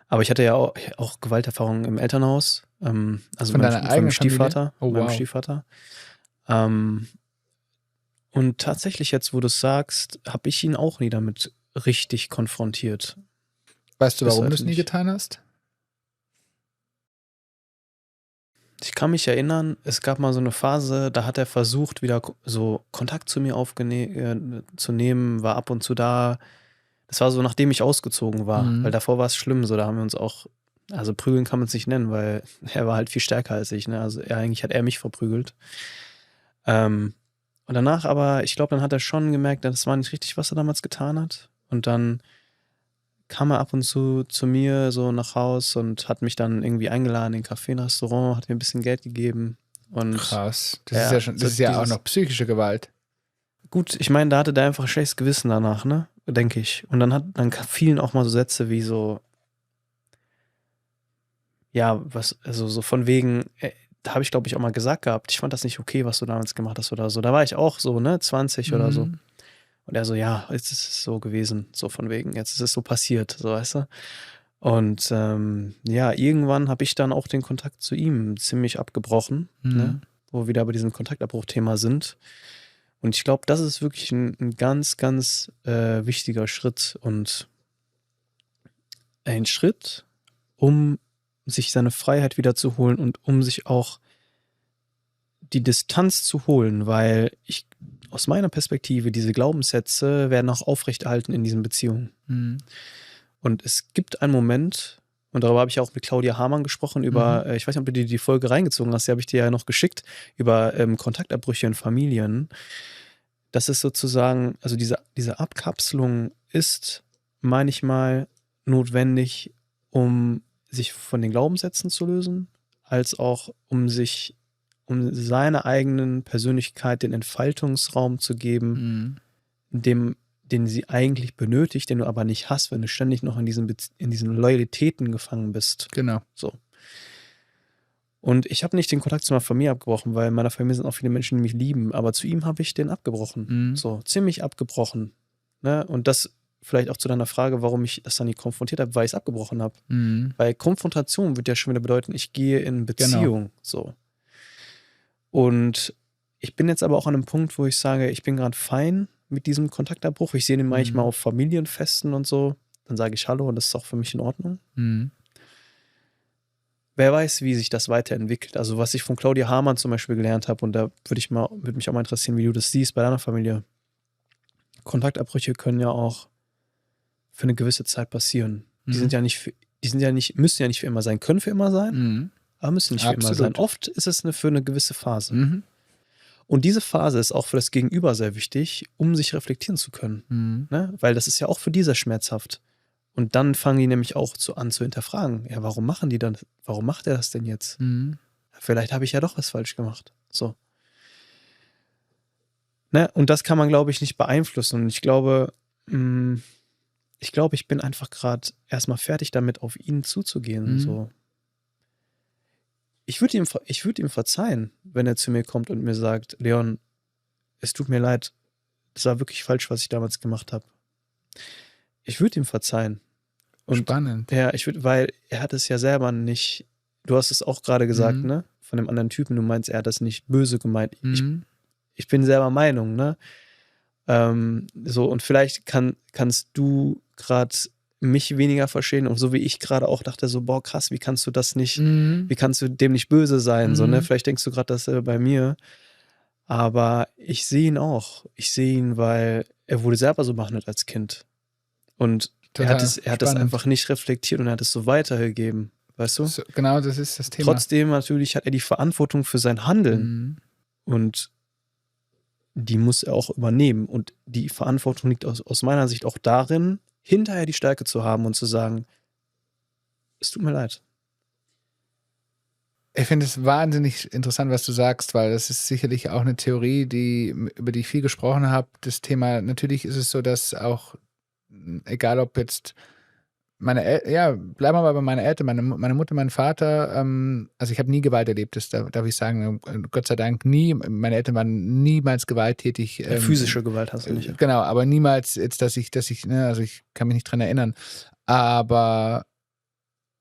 Aber ich hatte ja auch Gewalterfahrungen im Elternhaus. Also von deiner eigenen Stiefvater. Oh, meinem wow. Stiefvater. Und tatsächlich jetzt, wo du es sagst, habe ich ihn auch nie damit richtig konfrontiert. Weißt du, warum du es nie getan hast? Ich kann mich erinnern, es gab mal so eine Phase, da hat er versucht, wieder so Kontakt zu mir zu nehmen, war ab und zu da. Das war so, nachdem ich ausgezogen war, weil davor war es schlimm, so da haben wir uns auch, also prügeln kann man es nicht nennen, weil er war halt viel stärker als ich, ne? Also eigentlich hat er mich verprügelt. Und danach aber, ich glaube, dann hat er schon gemerkt, das war nicht richtig, was er damals getan hat. Und dann kam er ab und zu mir so nach Haus und hat mich dann irgendwie eingeladen in ein Café, ein Restaurant, hat mir ein bisschen Geld gegeben. Und krass. Das ist ja auch noch psychische Gewalt. Gut, ich meine, da hatte der einfach ein schlechtes Gewissen danach, ne? Denke ich. Und dann fielen auch mal so Sätze wie so, ja, also so von wegen, da habe ich, glaube ich, auch mal gesagt gehabt, ich fand das nicht okay, was du damals gemacht hast oder so. Da war ich auch so, ne, 20 oder so. Und er so, ja, jetzt ist es so gewesen, so von wegen, jetzt ist es so passiert, so, weißt du. Und ja, irgendwann habe ich dann auch den Kontakt zu ihm ziemlich abgebrochen, ne? Wo wir wieder bei diesem Kontaktabbruchthema sind. Und ich glaube, das ist wirklich ein ganz, ganz wichtiger Schritt und ein Schritt, um sich seine Freiheit wieder zu holen und um sich auch die Distanz zu holen, weil aus meiner Perspektive, diese Glaubenssätze werden auch aufrechterhalten in diesen Beziehungen. Und es gibt einen Moment, und darüber habe ich auch mit Claudia Hamann gesprochen, über, ich weiß nicht, ob du dir die Folge reingezogen hast, die habe ich dir ja noch geschickt, über Kontaktabbrüche in Familien. Das ist sozusagen, also diese Abkapselung ist manchmal notwendig, um sich von den Glaubenssätzen zu lösen, als auch um seiner eigenen Persönlichkeit den Entfaltungsraum zu geben, den sie eigentlich benötigt, den du aber nicht hast, wenn du ständig noch in diesen Loyalitäten gefangen bist. Genau. So. Und ich habe nicht den Kontakt zu meiner Familie abgebrochen, weil in meiner Familie sind auch viele Menschen, die mich lieben. Aber zu ihm habe ich den abgebrochen. So, ziemlich abgebrochen. Ne? Und das vielleicht auch zu deiner Frage, warum ich das dann nicht konfrontiert habe, weil ich es abgebrochen habe. Weil Konfrontation wird ja schon wieder bedeuten, ich gehe in Beziehung. Genau. So. Und ich bin jetzt aber auch an einem Punkt, wo ich sage, ich bin gerade fein mit diesem Kontaktabbruch. Ich sehe den manchmal auf Familienfesten und so. Dann sage ich Hallo und das ist auch für mich in Ordnung. Wer weiß, wie sich das weiterentwickelt. Also was ich von Claudia Hamann zum Beispiel gelernt habe, und da würde mich auch mal interessieren, wie du das siehst bei deiner Familie. Kontaktabbrüche können ja auch für eine gewisse Zeit passieren. Die müssen ja nicht für immer sein, können für immer sein, aber müssen nicht für immer sein. Oft ist es für eine gewisse Phase. Und diese Phase ist auch für das Gegenüber sehr wichtig, um sich reflektieren zu können. Ne? Weil das ist ja auch für die sehr schmerzhaft. Und dann fangen die nämlich auch an zu hinterfragen. Ja, warum machen die dann? Warum macht er das denn jetzt? Vielleicht habe ich ja doch was falsch gemacht. So. Ne? Und das kann man, glaube ich, nicht beeinflussen. Und ich glaube, ich bin einfach gerade erstmal fertig damit, auf ihn zuzugehen. So. Ich würde ihm verzeihen, wenn er zu mir kommt und mir sagt, Leon, es tut mir leid, das war wirklich falsch, was ich damals gemacht habe. Ich würde ihm verzeihen. Und spannend. Ja, weil er hat es ja selber nicht, du hast es auch gerade gesagt, ne? Von dem anderen Typen, du meinst, er hat das nicht böse gemeint. Ich bin selber Meinung, ne? So, und vielleicht kannst du gerade mich weniger verstehen und so wie ich gerade auch dachte, so, boah, krass, wie kannst du das nicht, wie kannst du dem nicht böse sein, so, ne? Vielleicht denkst du gerade das bei mir, aber ich sehe ihn auch. Ich sehe ihn, weil er wurde selber so behandelt als Kind. Und er hat es einfach nicht reflektiert und er hat es so weitergegeben, weißt du? So, genau, das ist das Thema. Trotzdem natürlich hat er die Verantwortung für sein Handeln und die muss er auch übernehmen. Und die Verantwortung liegt aus meiner Sicht auch darin, hinterher die Stärke zu haben und zu sagen, es tut mir leid. Ich finde es wahnsinnig interessant, was du sagst, weil das ist sicherlich auch eine Theorie, über die ich viel gesprochen habe. Das Thema, natürlich ist es so, dass auch, egal ob jetzt bleiben wir mal bei meinen Eltern, meine Mutter, mein Vater, also ich habe nie Gewalt erlebt, das darf ich sagen, Gott sei Dank nie. Meine Eltern waren niemals gewalttätig. Physische Gewalt hast du nicht. Genau, aber niemals jetzt, dass ich, also ich kann mich nicht dran erinnern. Aber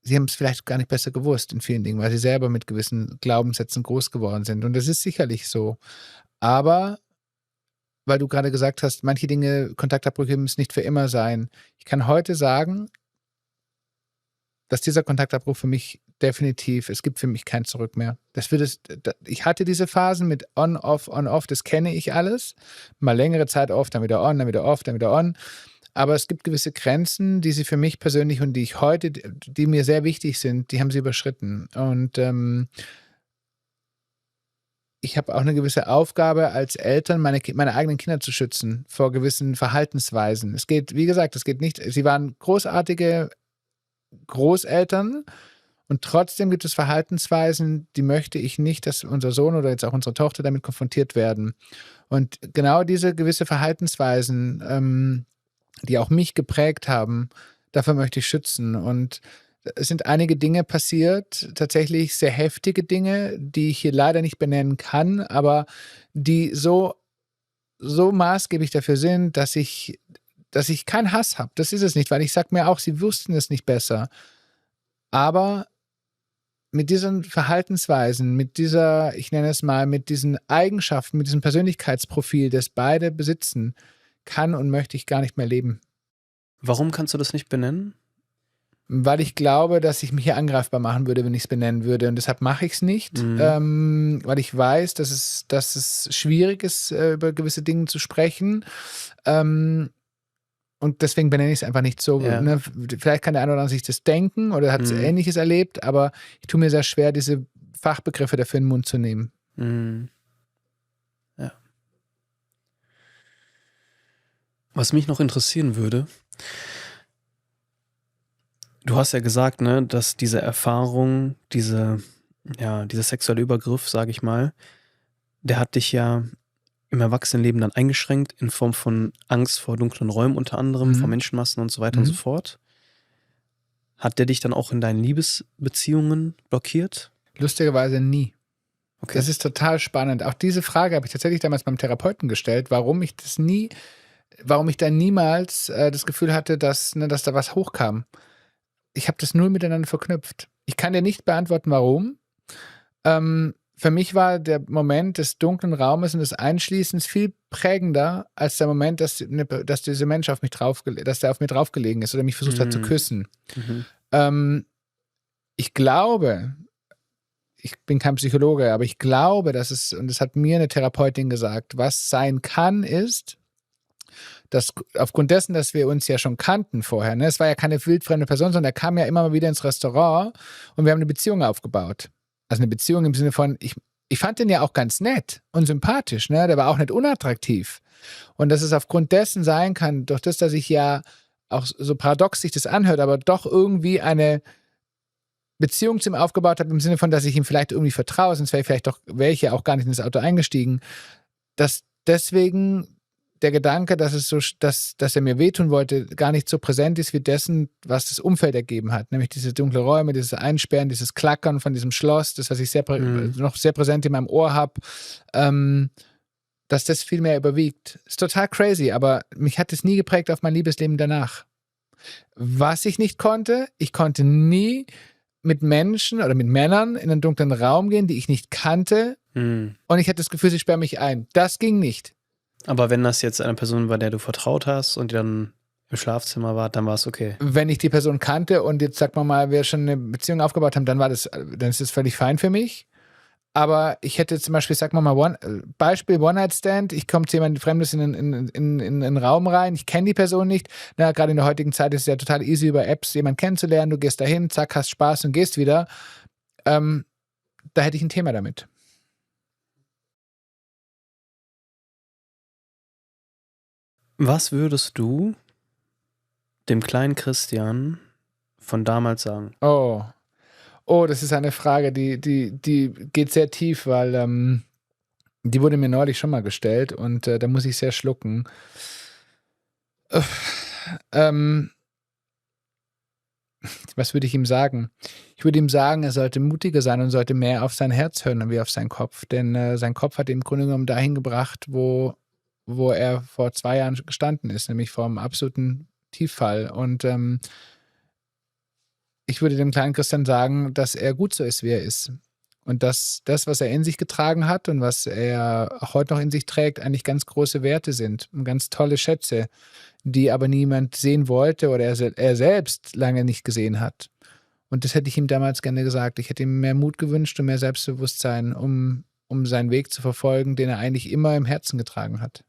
sie haben es vielleicht gar nicht besser gewusst in vielen Dingen, weil sie selber mit gewissen Glaubenssätzen groß geworden sind. Und das ist sicherlich so. Aber weil du gerade gesagt hast, manche Dinge, Kontaktabbrüche müssen nicht für immer sein. Ich kann heute sagen, dass dieser Kontaktabbruch für mich definitiv, es gibt für mich kein Zurück mehr. Ich hatte diese Phasen mit On-Off, On-Off, das kenne ich alles. Mal längere Zeit off, dann wieder on, dann wieder off, dann wieder on. Aber es gibt gewisse Grenzen, die sie für mich persönlich und die mir sehr wichtig sind, die haben sie überschritten. Und ich habe auch eine gewisse Aufgabe als Eltern, meine eigenen Kinder zu schützen vor gewissen Verhaltensweisen. Es geht, wie gesagt, sie waren großartige Großeltern und trotzdem gibt es Verhaltensweisen, die möchte ich nicht, dass unser Sohn oder jetzt auch unsere Tochter damit konfrontiert werden. Und genau diese gewisse Verhaltensweisen, die auch mich geprägt haben, dafür möchte ich schützen. Und es sind einige Dinge passiert, tatsächlich sehr heftige Dinge, die ich hier leider nicht benennen kann, aber die so maßgeblich dafür sind, dass ich keinen Hass habe. Das ist es nicht, weil ich sage mir auch, sie wussten es nicht besser. Aber mit diesen Verhaltensweisen, mit diesen Eigenschaften, mit diesem Persönlichkeitsprofil, das beide besitzen, kann und möchte ich gar nicht mehr leben. Warum kannst du das nicht benennen? Weil ich glaube, dass ich mich hier angreifbar machen würde, wenn ich es benennen würde. Und deshalb mache ich es nicht, weil ich weiß, dass es schwierig ist, über gewisse Dinge zu sprechen. Und deswegen benenne ich es einfach nicht so. Ja. Ne? Vielleicht kann der eine oder andere sich das denken oder hat Ähnliches erlebt, aber ich tue mir sehr schwer, diese Fachbegriffe dafür in den Mund zu nehmen. Ja. Was mich noch interessieren würde, du hast ja gesagt, ne, dass diese Erfahrung, dieser sexuelle Übergriff, sage ich mal, der hat dich ja im Erwachsenenleben dann eingeschränkt in Form von Angst vor dunklen Räumen unter anderem, vor Menschenmassen und so weiter und so fort. Hat der dich dann auch in deinen Liebesbeziehungen blockiert? Lustigerweise nie. Okay. Das ist total spannend. Auch diese Frage habe ich tatsächlich damals beim Therapeuten gestellt, warum ich da niemals das Gefühl hatte, dass da was hochkam. Ich habe das null miteinander verknüpft. Ich kann dir nicht beantworten, warum. Für mich war der Moment des dunklen Raumes und des Einschließens viel prägender als der Moment, dass dieser Mensch dass der auf mir draufgelegen ist oder mich versucht hat zu küssen. Ich glaube, ich bin kein Psychologe, aber ich glaube, dass es, und das hat mir eine Therapeutin gesagt, was sein kann, ist, dass aufgrund dessen, dass wir uns ja schon kannten vorher, ne, es war ja keine wildfremde Person, sondern er kam ja immer mal wieder ins Restaurant und wir haben eine Beziehung aufgebaut. Also eine Beziehung im Sinne von, ich fand den ja auch ganz nett und sympathisch, ne? Der war auch nicht unattraktiv. Und dass es aufgrund dessen sein kann, durch das, dass ich ja auch so paradox sich das anhört, aber doch irgendwie eine Beziehung zu ihm aufgebaut habe, im Sinne von, dass ich ihm vielleicht irgendwie vertraue, sonst wäre ich ja auch gar nicht ins Auto eingestiegen, dass deswegen der Gedanke, dass er mir wehtun wollte, gar nicht so präsent ist wie dessen, was das Umfeld ergeben hat. Nämlich diese dunklen Räume, dieses Einsperren, dieses Klackern von diesem Schloss, das, was ich noch sehr präsent in meinem Ohr habe, dass das viel mehr überwiegt. Ist total crazy, aber mich hat es nie geprägt auf mein Liebesleben danach. Was ich nicht konnte, ich konnte nie mit Menschen oder mit Männern in einen dunklen Raum gehen, die ich nicht kannte, und ich hatte das Gefühl, sie sperren mich ein. Das ging nicht. Aber wenn das jetzt eine Person war, der du vertraut hast und die dann im Schlafzimmer war, dann war es okay. Wenn ich die Person kannte und jetzt, sagen wir mal, wir schon eine Beziehung aufgebaut haben, dann ist es völlig fein für mich. Aber ich hätte zum Beispiel, sagen wir mal, Beispiel One-Night-Stand, ich komme zu jemandem Fremdes in einen Raum rein, ich kenne die Person nicht. Gerade in der heutigen Zeit ist es ja total easy, über Apps jemanden kennenzulernen, du gehst dahin, zack, hast Spaß und gehst wieder. Da hätte ich ein Thema damit. Was würdest du dem kleinen Christian von damals sagen? Oh, das ist eine Frage, die geht sehr tief, weil die wurde mir neulich schon mal gestellt und da muss ich sehr schlucken. Was würde ich ihm sagen? Ich würde ihm sagen, er sollte mutiger sein und sollte mehr auf sein Herz hören wie auf seinen Kopf. Denn sein Kopf hat ihn im Grunde genommen dahin gebracht, wo er vor 2 Jahren gestanden ist, nämlich vor einem absoluten Tieffall. Und ich würde dem kleinen Christian sagen, dass er gut so ist, wie er ist. Und dass das, was er in sich getragen hat und was er auch heute noch in sich trägt, eigentlich ganz große Werte sind und ganz tolle Schätze, die aber niemand sehen wollte oder er selbst lange nicht gesehen hat. Und das hätte ich ihm damals gerne gesagt. Ich hätte ihm mehr Mut gewünscht und mehr Selbstbewusstsein, um seinen Weg zu verfolgen, den er eigentlich immer im Herzen getragen hat.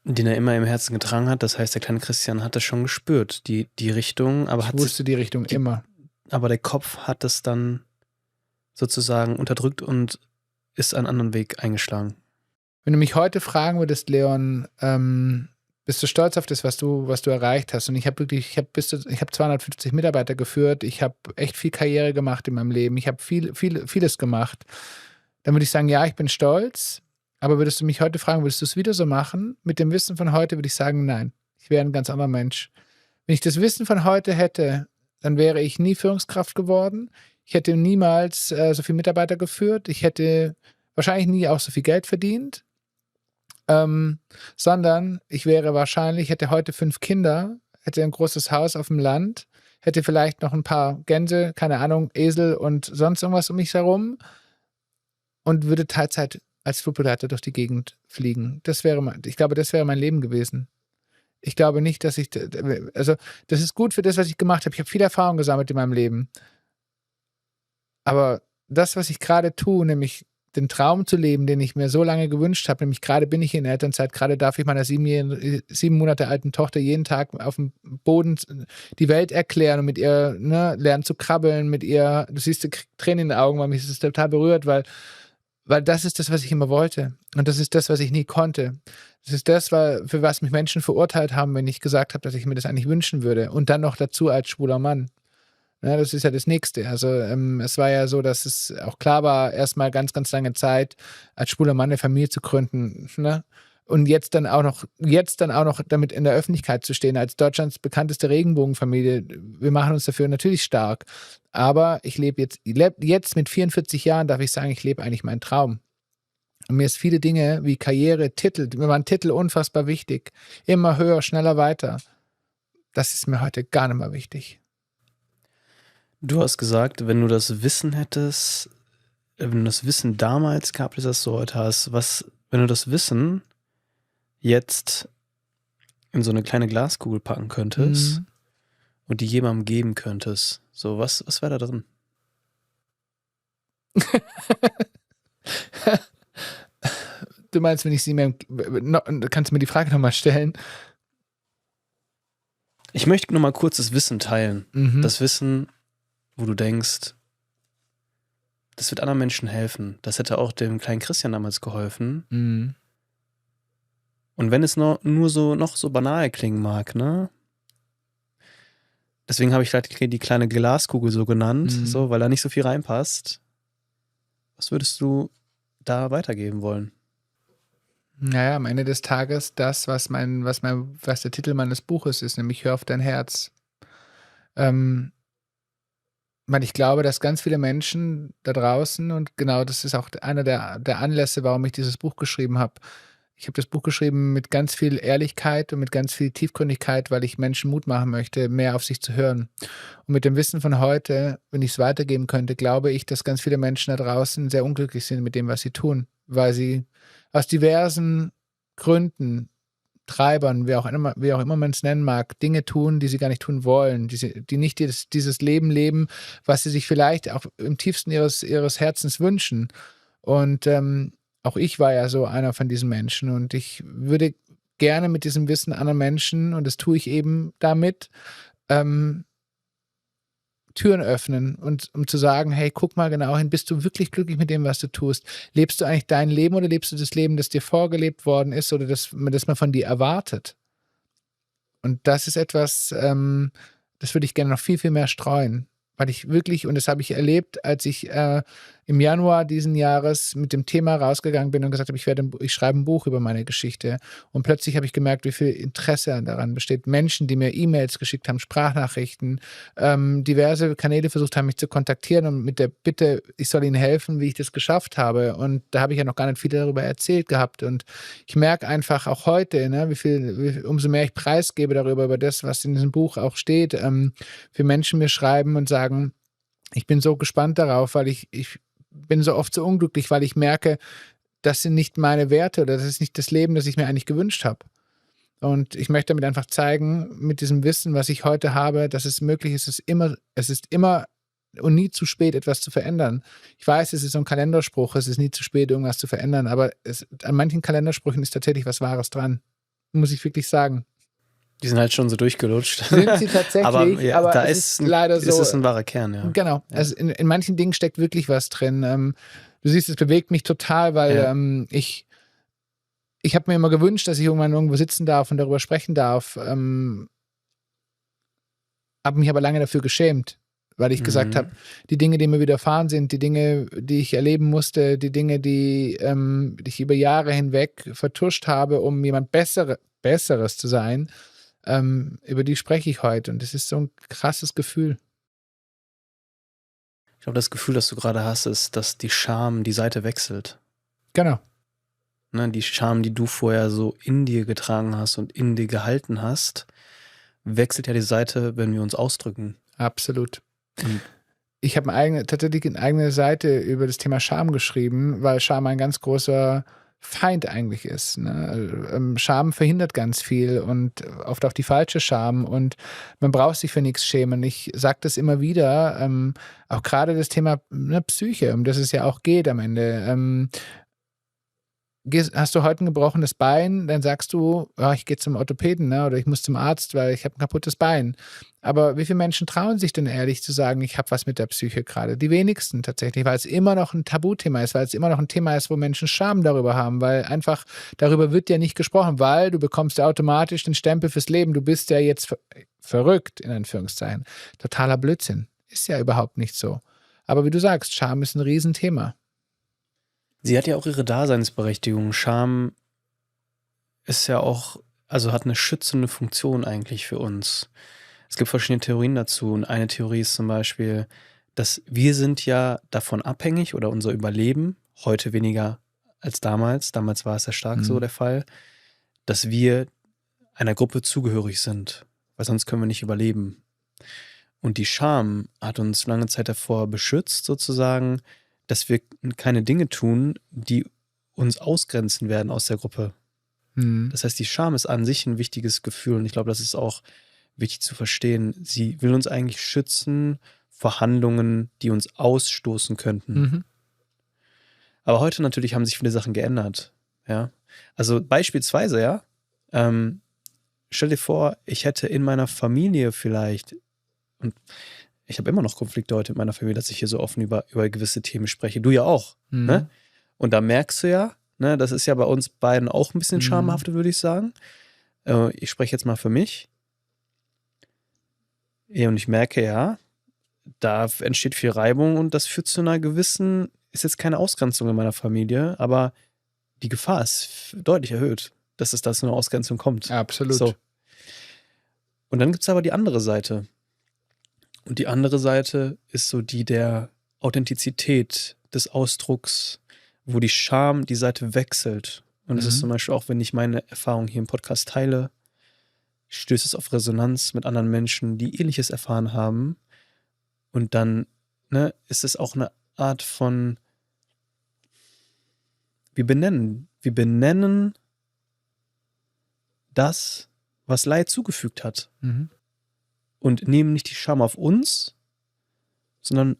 Den er immer im Herzen getragen hat, das heißt, der kleine Christian hat das schon gespürt, die Richtung. Aber ich wusste die Richtung immer. Aber der Kopf hat es dann sozusagen unterdrückt und ist einen anderen Weg eingeschlagen. Wenn du mich heute fragen würdest, Leon, bist du stolz auf das, was du erreicht hast? Und ich habe 250 Mitarbeiter geführt, ich habe echt viel Karriere gemacht in meinem Leben, ich habe vieles gemacht. Dann würde ich sagen, ja, ich bin stolz. Aber würdest du mich heute fragen, würdest du es wieder so machen? Mit dem Wissen von heute würde ich sagen, nein. Ich wäre ein ganz anderer Mensch. Wenn ich das Wissen von heute hätte, dann wäre ich nie Führungskraft geworden. Ich hätte niemals so viele Mitarbeiter geführt. Ich hätte wahrscheinlich nie auch so viel Geld verdient. Sondern ich hätte heute 5 Kinder, hätte ein großes Haus auf dem Land, hätte vielleicht noch ein paar Gänse, keine Ahnung, Esel und sonst irgendwas um mich herum und würde Teilzeit als Flugpilote durch die Gegend fliegen. Ich glaube, das wäre mein Leben gewesen. Ich glaube nicht, dass das ist gut für das, was ich gemacht habe. Ich habe viel Erfahrung gesammelt in meinem Leben. Aber das, was ich gerade tue, nämlich den Traum zu leben, den ich mir so lange gewünscht habe, nämlich gerade bin ich in Elternzeit, gerade darf ich meiner 7 Monate alten Tochter jeden Tag auf dem Boden die Welt erklären und mit ihr lernen zu krabbeln, mit ihr, du siehst Tränen in den Augen, weil mich das total berührt, weil das ist das, was ich immer wollte. Und das ist das, was ich nie konnte. Das ist das, für was mich Menschen verurteilt haben, wenn ich gesagt habe, dass ich mir das eigentlich wünschen würde. Und dann noch dazu als schwuler Mann. Ja, das ist ja das Nächste. Also es war ja so, dass es auch klar war, erstmal ganz, ganz lange Zeit als schwuler Mann eine Familie zu gründen. Ne? Und jetzt dann auch noch damit in der Öffentlichkeit zu stehen, als Deutschlands bekannteste Regenbogenfamilie. Wir machen uns dafür natürlich stark. Aber ich lebe jetzt mit 44 Jahren, darf ich sagen, ich lebe eigentlich meinen Traum. Und mir ist viele Dinge wie Karriere, Titel, mir waren Titel unfassbar wichtig. Immer höher, schneller, weiter. Das ist mir heute gar nicht mehr wichtig. Du hast gesagt, wenn du das Wissen hättest, wenn du das Wissen damals gehabt hättest, das du heute hast, wenn du das Wissen jetzt in so eine kleine Glaskugel packen könntest und die jemandem geben könntest, so was wäre da drin? Du meinst, wenn ich sie mir, kannst du mir die Frage nochmal stellen? Ich möchte nochmal kurz das Wissen teilen. Das Wissen, wo du denkst, das wird anderen Menschen helfen. Das hätte auch dem kleinen Christian damals geholfen. Und wenn es noch so banal klingen mag, ne? Deswegen habe ich vielleicht die kleine Glaskugel so genannt, so, weil da nicht so viel reinpasst. Was würdest du da weitergeben wollen? Naja, am Ende des Tages das, was der Titel meines Buches ist, nämlich Hör auf dein Herz. Weil ich glaube, dass ganz viele Menschen da draußen, und genau das ist auch einer der Anlässe, warum ich dieses Buch geschrieben habe. Ich habe das Buch geschrieben mit ganz viel Ehrlichkeit und mit ganz viel Tiefgründigkeit, weil ich Menschen Mut machen möchte, mehr auf sich zu hören. Und mit dem Wissen von heute, wenn ich es weitergeben könnte, glaube ich, dass ganz viele Menschen da draußen sehr unglücklich sind mit dem, was sie tun, weil sie aus diversen Gründen, Treibern, wie auch immer man es nennen mag, Dinge tun, die sie gar nicht tun wollen, die nicht dieses Leben leben, was sie sich vielleicht auch im tiefsten ihres Herzens wünschen. Und auch ich war ja so einer von diesen Menschen, und ich würde gerne mit diesem Wissen anderen Menschen, und das tue ich eben damit, Türen öffnen, und um zu sagen, hey, guck mal genau hin, bist du wirklich glücklich mit dem, was du tust? Lebst du eigentlich dein Leben, oder lebst du das Leben, das dir vorgelebt worden ist, oder das man von dir erwartet? Und das ist etwas, das würde ich gerne noch viel, viel mehr streuen. Weil ich wirklich, und das habe ich erlebt, als ich im Januar diesen Jahres mit dem Thema rausgegangen bin und gesagt habe, ich schreibe ein Buch über meine Geschichte. Und plötzlich habe ich gemerkt, wie viel Interesse daran besteht. Menschen, die mir E-Mails geschickt haben, Sprachnachrichten, diverse Kanäle versucht haben, mich zu kontaktieren und mit der Bitte, ich soll ihnen helfen, wie ich das geschafft habe. Und da habe ich ja noch gar nicht viel darüber erzählt gehabt. Und ich merke einfach auch heute, ne, umso mehr ich preisgebe darüber, über das, was in diesem Buch auch steht, für Menschen mir schreiben und sagen, ich bin so gespannt darauf, weil ich bin so oft so unglücklich, weil ich merke, das sind nicht meine Werte, oder das ist nicht das Leben, das ich mir eigentlich gewünscht habe. Und ich möchte damit einfach zeigen, mit diesem Wissen, was ich heute habe, dass es möglich ist, es ist immer und nie zu spät, etwas zu verändern. Ich weiß, es ist so ein Kalenderspruch, es ist nie zu spät, irgendwas zu verändern, aber an manchen Kalendersprüchen ist tatsächlich was Wahres dran. Muss ich wirklich sagen. Die sind halt schon so durchgelutscht. Sind sie tatsächlich, aber da ist leider so. Das ist ein wahrer Kern, ja. Genau, ja. Also in manchen Dingen steckt wirklich was drin. Du siehst, es bewegt mich total, weil ich habe mir immer gewünscht, dass ich irgendwann irgendwo sitzen darf und darüber sprechen darf. Habe mich aber lange dafür geschämt, weil ich gesagt habe, die Dinge, die mir widerfahren sind, die Dinge, die ich erleben musste, die Dinge, die ich über Jahre hinweg vertuscht habe, um jemand Besseres zu sein, über die spreche ich heute, und das ist so ein krasses Gefühl. Ich glaube, das Gefühl, das du gerade hast, ist, dass die Scham die Seite wechselt. Genau. Ne, die Scham, die du vorher so in dir getragen hast und in dir gehalten hast, wechselt ja die Seite, wenn wir uns ausdrücken. Absolut. Ich habe tatsächlich eine eigene Seite über das Thema Scham geschrieben, weil Scham ein ganz großer Feind eigentlich ist. Ne? Scham verhindert ganz viel, und oft auch die falsche Scham, und man braucht sich für nichts schämen. Ich sage das immer wieder, auch gerade das Thema Psyche, um das es ja auch geht am Ende. Hast du heute ein gebrochenes Bein, dann sagst du, ich gehe zum Orthopäden, ne? Oder ich muss zum Arzt, weil ich habe ein kaputtes Bein. Aber wie viele Menschen trauen sich denn ehrlich zu sagen, ich habe was mit der Psyche gerade? Die wenigsten tatsächlich, weil es immer noch ein Tabuthema ist, weil es immer noch ein Thema ist, wo Menschen Scham darüber haben, weil einfach darüber wird ja nicht gesprochen, weil du bekommst ja automatisch den Stempel fürs Leben, du bist ja jetzt verrückt, in Anführungszeichen. Totaler Blödsinn. Ist ja überhaupt nicht so. Aber wie du sagst, Scham ist ein Riesenthema. Sie hat ja auch ihre Daseinsberechtigung. Scham ist ja auch, also hat eine schützende Funktion eigentlich für uns. Es gibt verschiedene Theorien dazu und eine Theorie ist zum Beispiel, dass wir sind ja davon abhängig oder unser Überleben, heute weniger als damals war es ja stark so der Fall, dass wir einer Gruppe zugehörig sind, weil sonst können wir nicht überleben. Und die Scham hat uns lange Zeit davor beschützt, sozusagen, dass wir keine Dinge tun, die uns ausgrenzen werden aus der Gruppe. Das heißt, die Scham ist an sich ein wichtiges Gefühl und ich glaube, das ist auch wichtig zu verstehen. Sie will uns eigentlich schützen vor Handlungen, die uns ausstoßen könnten. Aber heute natürlich haben sich viele Sachen geändert. Ja? Also beispielsweise, ja, stell dir vor, ich hätte in meiner Familie vielleicht, und ich habe immer noch Konflikte heute in meiner Familie, dass ich hier so offen über gewisse Themen spreche. Du ja auch. Ne? Und da merkst du ja, ne, das ist ja bei uns beiden auch ein bisschen schamhaft, würde ich sagen. Ich spreche jetzt mal für mich. Ja, und ich merke ja, da entsteht viel Reibung und das führt zu einer gewissen, ist jetzt keine Ausgrenzung in meiner Familie, aber die Gefahr ist deutlich erhöht, dass es da zu einer Ausgrenzung kommt. Absolut. So. Und dann gibt es aber die andere Seite. Und die andere Seite ist so die der Authentizität, des Ausdrucks, wo die Scham die Seite wechselt. Und es ist zum Beispiel auch, wenn ich meine Erfahrung hier im Podcast teile, stößt es auf Resonanz mit anderen Menschen, die Ähnliches erfahren haben. Und dann ist es auch eine Art von, wir benennen das, was Leid zugefügt hat. Und nehmen nicht die Scham auf uns, sondern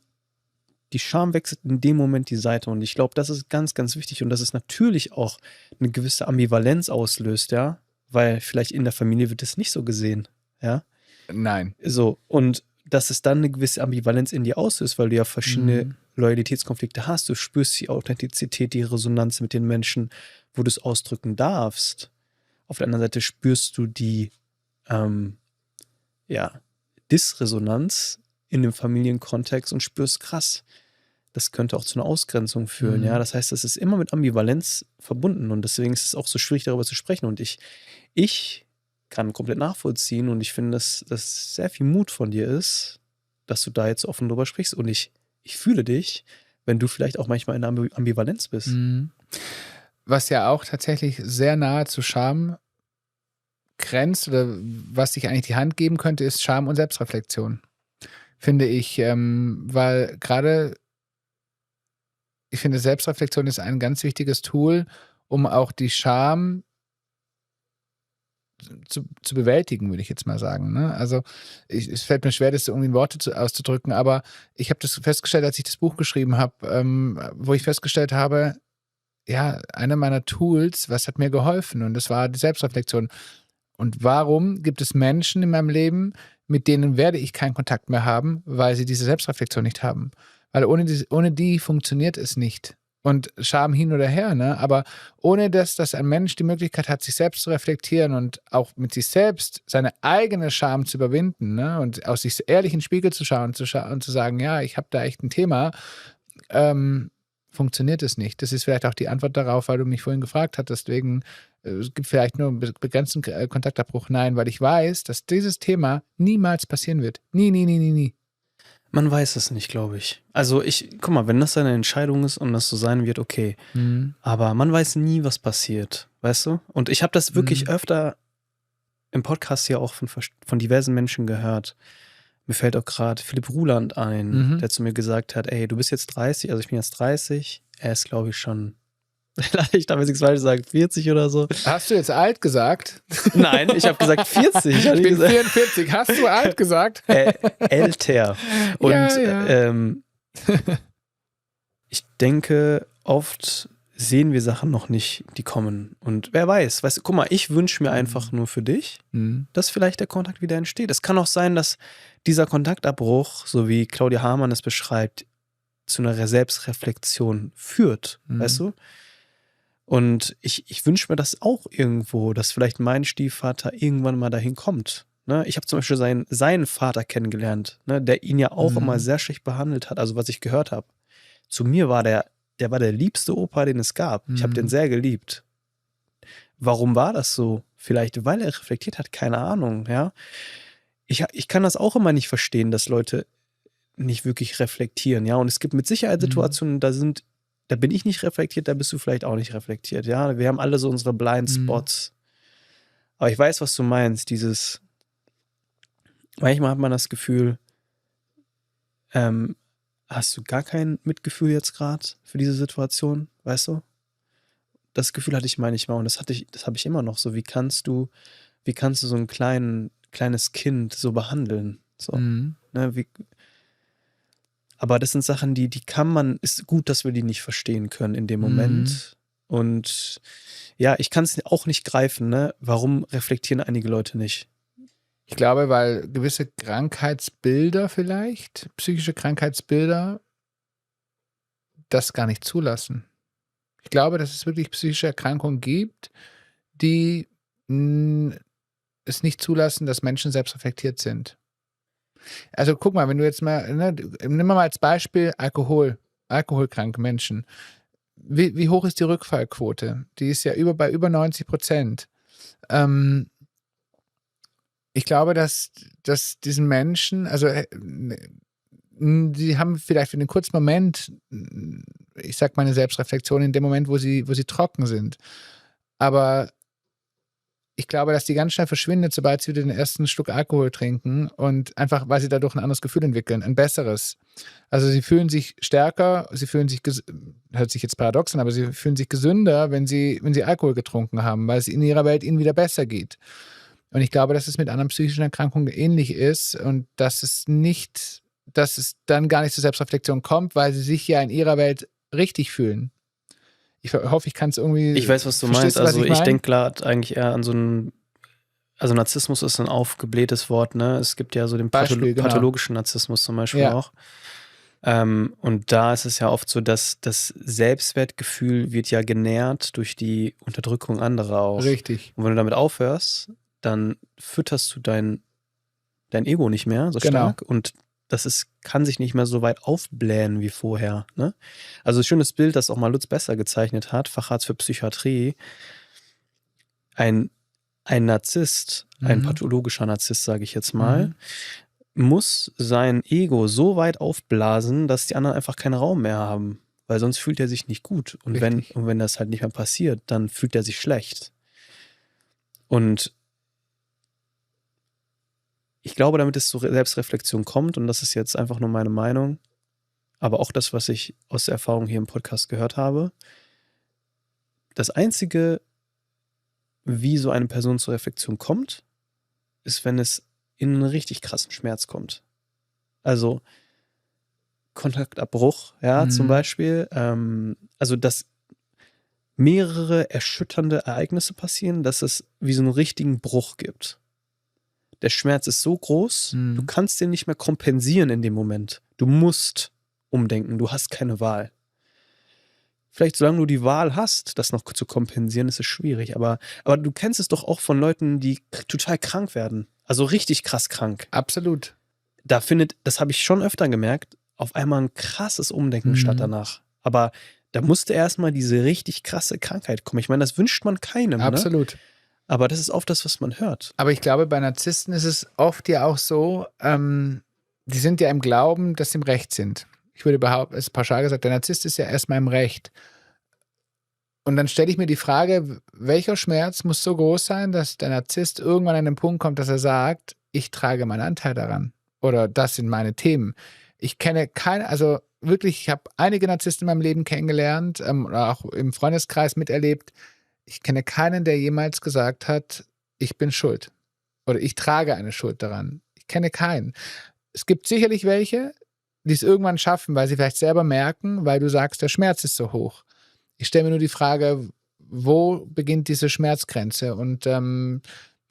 die Scham wechselt in dem Moment die Seite. Und ich glaube, das ist ganz, ganz wichtig. Und dass es natürlich auch eine gewisse Ambivalenz auslöst, ja. Weil vielleicht in der Familie wird es nicht so gesehen, ja. Nein. So, und dass es dann eine gewisse Ambivalenz in dir auslöst, weil du ja verschiedene Loyalitätskonflikte hast. Du spürst die Authentizität, die Resonanz mit den Menschen, wo du es ausdrücken darfst. Auf der anderen Seite spürst du die, Disresonanz in dem Familienkontext und spürst, krass, das könnte auch zu einer Ausgrenzung führen. Ja, das heißt, es ist immer mit Ambivalenz verbunden und deswegen ist es auch so schwierig, darüber zu sprechen. Und ich kann komplett nachvollziehen und ich finde, dass das sehr viel Mut von dir ist, dass du da jetzt offen drüber sprichst. Und ich fühle dich, wenn du vielleicht auch manchmal in der Ambivalenz bist. Was ja auch tatsächlich sehr nahe zu Scham grenzt oder was dich eigentlich die Hand geben könnte, ist Scham und Selbstreflexion. Finde ich, weil gerade ich finde, Selbstreflexion ist ein ganz wichtiges Tool, um auch die Scham zu bewältigen, würde ich jetzt mal sagen. Ne? Also es fällt mir schwer, das irgendwie in Worte auszudrücken, aber ich habe das festgestellt, als ich das Buch geschrieben habe, wo ich festgestellt habe, ja, einer meiner Tools, was hat mir geholfen? Und das war die Selbstreflexion. Und warum gibt es Menschen in meinem Leben, mit denen werde ich keinen Kontakt mehr haben, weil sie diese Selbstreflexion nicht haben? Weil ohne die funktioniert es nicht. Und Scham hin oder her, ne? Aber ohne dass ein Mensch die Möglichkeit hat, sich selbst zu reflektieren und auch mit sich selbst seine eigene Scham zu überwinden, ne? Und aus sich ehrlich in den Spiegel zu schauen und zu sagen, ja, ich habe da echt ein Thema, funktioniert es nicht. Das ist vielleicht auch die Antwort darauf, weil du mich vorhin gefragt hast, deswegen es gibt vielleicht nur einen begrenzten Kontaktabbruch. Nein, weil ich weiß, dass dieses Thema niemals passieren wird. Nie. Man weiß es nicht, glaube ich. Also guck mal, wenn das eine Entscheidung ist und das so sein wird, okay. Aber man weiß nie, was passiert, weißt du? Und ich habe das wirklich öfter im Podcast ja auch von diversen Menschen gehört. Mir fällt auch gerade Philipp Ruland ein, der zu mir gesagt hat, ey, du bist jetzt 30, also ich bin jetzt 30, er ist, glaube ich, schon, ich darf jetzt nichts falsch sagen, 40 oder so. Hast du jetzt alt gesagt? Nein, ich habe gesagt 40. Ich bin 44, hast du alt gesagt? Älter. Und ich denke, oft sehen wir Sachen noch nicht, die kommen. Und wer weiß, weißt du, guck mal, ich wünsche mir einfach nur für dich, dass vielleicht der Kontakt wieder entsteht. Es kann auch sein, dass dieser Kontaktabbruch, so wie Claudia Hamann es beschreibt, zu einer Selbstreflexion führt, weißt du? Und ich wünsche mir das auch irgendwo, dass vielleicht mein Stiefvater irgendwann mal dahin kommt. Ne? Ich habe zum Beispiel seinen Vater kennengelernt, ne? Der ihn ja auch immer sehr schlecht behandelt hat, also was ich gehört habe. Zu mir war der war der liebste Opa, den es gab. Ich habe den sehr geliebt. Warum war das so? Vielleicht, weil er reflektiert hat, keine Ahnung, ja. Ich kann das auch immer nicht verstehen, dass Leute nicht wirklich reflektieren, ja. Und es gibt mit Sicherheit Situationen, da bin ich nicht reflektiert, da bist du vielleicht auch nicht reflektiert, ja. Wir haben alle so unsere Blind Spots. Aber ich weiß, was du meinst, manchmal hat man das Gefühl, hast du gar kein Mitgefühl jetzt gerade für diese Situation, weißt du? Das Gefühl hatte ich manchmal und das habe ich immer noch so. Wie kannst du so ein kleines Kind so behandeln? So, ne, aber das sind Sachen, die kann man, ist gut, dass wir die nicht verstehen können in dem Moment. Und ja, ich kann es auch nicht greifen, ne? Warum reflektieren einige Leute nicht? Ich glaube, weil gewisse Krankheitsbilder vielleicht, psychische Krankheitsbilder, das gar nicht zulassen. Ich glaube, dass es wirklich psychische Erkrankungen gibt, die es nicht zulassen, dass Menschen selbst reflektiert sind. Also guck mal, wenn du jetzt mal, ne, nimm mal als Beispiel alkoholkranke Menschen. Wie hoch ist die Rückfallquote? Die ist ja bei über 90%. Ich glaube, dass diesen Menschen, also die haben vielleicht für einen kurzen Moment, ich sag mal, eine Selbstreflexion in dem Moment, wo sie trocken sind. Aber ich glaube, dass die ganz schnell verschwindet, sobald sie wieder den ersten Schluck Alkohol trinken und einfach, weil sie dadurch ein anderes Gefühl entwickeln, ein besseres. Also sie fühlen sich stärker, sie fühlen sich, hört sich jetzt paradox an, aber sie fühlen sich gesünder, wenn sie Alkohol getrunken haben, weil es in ihrer Welt ihnen wieder besser geht. Und ich glaube, dass es mit anderen psychischen Erkrankungen ähnlich ist und dass es dann gar nicht zur Selbstreflexion kommt, weil sie sich ja in ihrer Welt richtig fühlen. Ich hoffe, ich kann es irgendwie. Ich weiß, was du meinst. Also ich denke gerade eigentlich eher an so einen. Also Narzissmus ist ein aufgeblähtes Wort, ne? Es gibt ja so den pathologischen Narzissmus zum Beispiel auch. Und da ist es ja oft so, dass das Selbstwertgefühl wird ja genährt durch die Unterdrückung anderer auch. Richtig. Und wenn du damit aufhörst, dann fütterst du dein Ego nicht mehr so stark und kann sich nicht mehr so weit aufblähen wie vorher. Ne? Also ein schönes Bild, das auch mal Lutz Besser gezeichnet hat, Facharzt für Psychiatrie. Ein Narzisst, ein pathologischer Narzisst, sage ich jetzt mal, muss sein Ego so weit aufblasen, dass die anderen einfach keinen Raum mehr haben. Weil sonst fühlt er sich nicht gut. Und wenn das halt nicht mehr passiert, dann fühlt er sich schlecht. Und ich glaube, damit es zur Selbstreflexion kommt, und das ist jetzt einfach nur meine Meinung, aber auch das, was ich aus der Erfahrung hier im Podcast gehört habe, das Einzige, wie so eine Person zur Reflexion kommt, ist, wenn es in einen richtig krassen Schmerz kommt. Also Kontaktabbruch, ja, zum Beispiel. Also, dass mehrere erschütternde Ereignisse passieren, dass es wie so einen richtigen Bruch gibt. Der Schmerz ist so groß, du kannst den nicht mehr kompensieren in dem Moment. Du musst umdenken, du hast keine Wahl. Vielleicht solange du die Wahl hast, das noch zu kompensieren, ist es schwierig. Aber du kennst es doch auch von Leuten, die total krank werden. Also richtig krass krank. Absolut. Das habe ich schon öfter gemerkt, auf einmal ein krasses Umdenken statt danach. Aber da musste erstmal diese richtig krasse Krankheit kommen. Ich meine, das wünscht man keinem. Absolut. Ne? Aber das ist oft das, was man hört. Aber ich glaube, bei Narzissten ist es oft ja auch so, die sind ja im Glauben, dass sie im Recht sind. Ich würde behaupten, es ist pauschal gesagt, der Narzisst ist ja erstmal im Recht. Und dann stelle ich mir die Frage, welcher Schmerz muss so groß sein, dass der Narzisst irgendwann an den Punkt kommt, dass er sagt, ich trage meinen Anteil daran. Oder das sind meine Themen. Ich kenne also wirklich, ich habe einige Narzissten in meinem Leben kennengelernt, oder auch im Freundeskreis miterlebt. Ich kenne keinen, der jemals gesagt hat, ich bin schuld. Oder ich trage eine Schuld daran. Ich kenne keinen. Es gibt sicherlich welche, die es irgendwann schaffen, weil sie vielleicht selber merken, weil du sagst, der Schmerz ist so hoch. Ich stelle mir nur die Frage, wo beginnt diese Schmerzgrenze? Und ich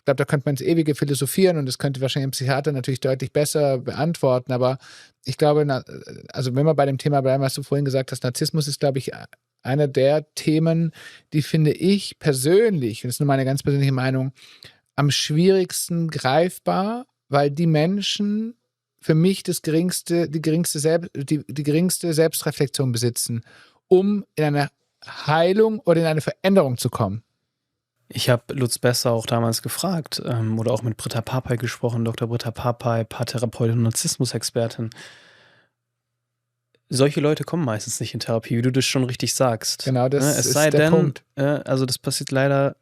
glaube, da könnte man ins Ewige philosophieren und das könnte wahrscheinlich ein Psychiater natürlich deutlich besser beantworten. Aber ich glaube, also wenn wir bei dem Thema bleiben, was du vorhin gesagt hast, Narzissmus ist, glaube ich, einer der Themen, die finde ich persönlich, und das ist nur meine ganz persönliche Meinung, am schwierigsten greifbar, weil die Menschen für mich die geringste Selbstreflexion besitzen, um in eine Heilung oder in eine Veränderung zu kommen. Ich habe Lutz Besser auch damals gefragt oder auch mit Britta Papay gesprochen, Dr. Britta Papay, Paartherapeutin und Narzissmus-Expertin. Solche Leute kommen meistens nicht in Therapie, wie du das schon richtig sagst. Genau, das Es ist sei der denn, Punkt. also das passiert leider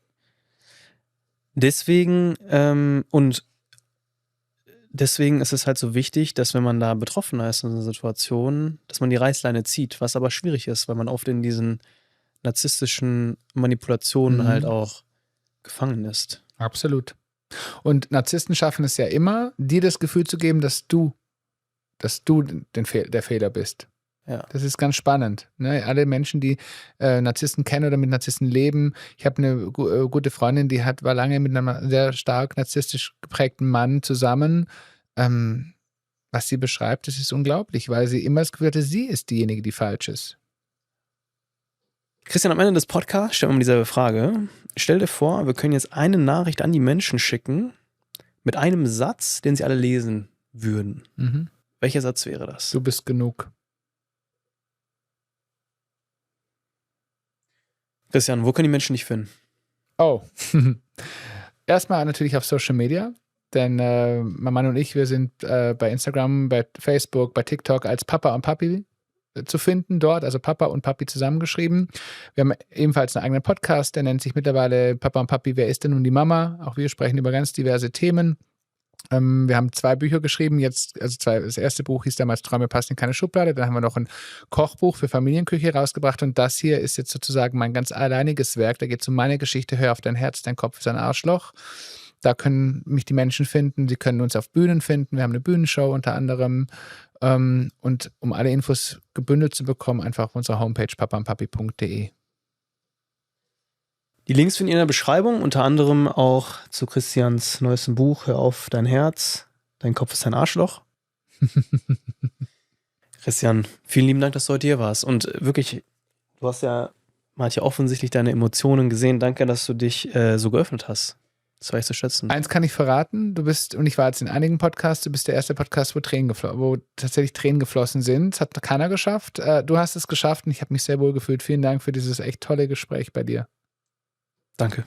deswegen und deswegen ist es halt so wichtig, dass wenn man da Betroffener ist in so einer Situation, dass man die Reißleine zieht, was aber schwierig ist, weil man oft in diesen narzisstischen Manipulationen halt auch gefangen ist. Absolut. Und Narzissten schaffen es ja immer, dir das Gefühl zu geben, dass du der Fehler bist. Ja. Das ist ganz spannend. Ne? Alle Menschen, die Narzissten kennen oder mit Narzissten leben. Ich habe eine gute Freundin, die war lange mit einem sehr stark narzisstisch geprägten Mann zusammen. Was sie beschreibt, das ist unglaublich, weil sie immer das Gefühl hatte, sie ist diejenige, die falsch ist. Christian, am Ende des Podcasts stellen wir mal dieselbe Frage. Stell dir vor, wir können jetzt eine Nachricht an die Menschen schicken mit einem Satz, den sie alle lesen würden. Mhm. Welcher Satz wäre das? Du bist genug. Christian, wo können die Menschen dich finden? Oh, erstmal natürlich auf Social Media, denn mein Mann und ich, wir sind bei Instagram, bei Facebook, bei TikTok als Papa und Papi zu finden dort, also Papa und Papi zusammengeschrieben. Wir haben ebenfalls einen eigenen Podcast, der nennt sich mittlerweile Papa und Papi, wer ist denn nun die Mama? Auch wir sprechen über ganz diverse Themen. Wir haben 2 Bücher geschrieben, das erste Buch hieß damals Träume passen in keine Schublade, dann haben wir noch ein Kochbuch für Familienküche rausgebracht und das hier ist jetzt sozusagen mein ganz alleiniges Werk, da geht es um meine Geschichte, hör auf dein Herz, dein Kopf ist ein Arschloch. Da können mich die Menschen finden, sie können uns auf Bühnen finden, wir haben eine Bühnenshow unter anderem und um alle Infos gebündelt zu bekommen, einfach auf unserer Homepage papaundpapi.de. Die Links findet ihr in der Beschreibung, unter anderem auch zu Christians neuestem Buch Hör auf dein Herz, dein Kopf ist ein Arschloch. Christian, vielen lieben Dank, dass du heute hier warst und wirklich, man hat ja offensichtlich deine Emotionen gesehen. Danke, dass du dich so geöffnet hast. Das war echt zu schätzen. Eins kann ich verraten, und ich war jetzt in einigen Podcasts, du bist der erste Podcast, wo tatsächlich Tränen geflossen sind. Das hat keiner geschafft. Du hast es geschafft und ich habe mich sehr wohl gefühlt. Vielen Dank für dieses echt tolle Gespräch bei dir. Danke.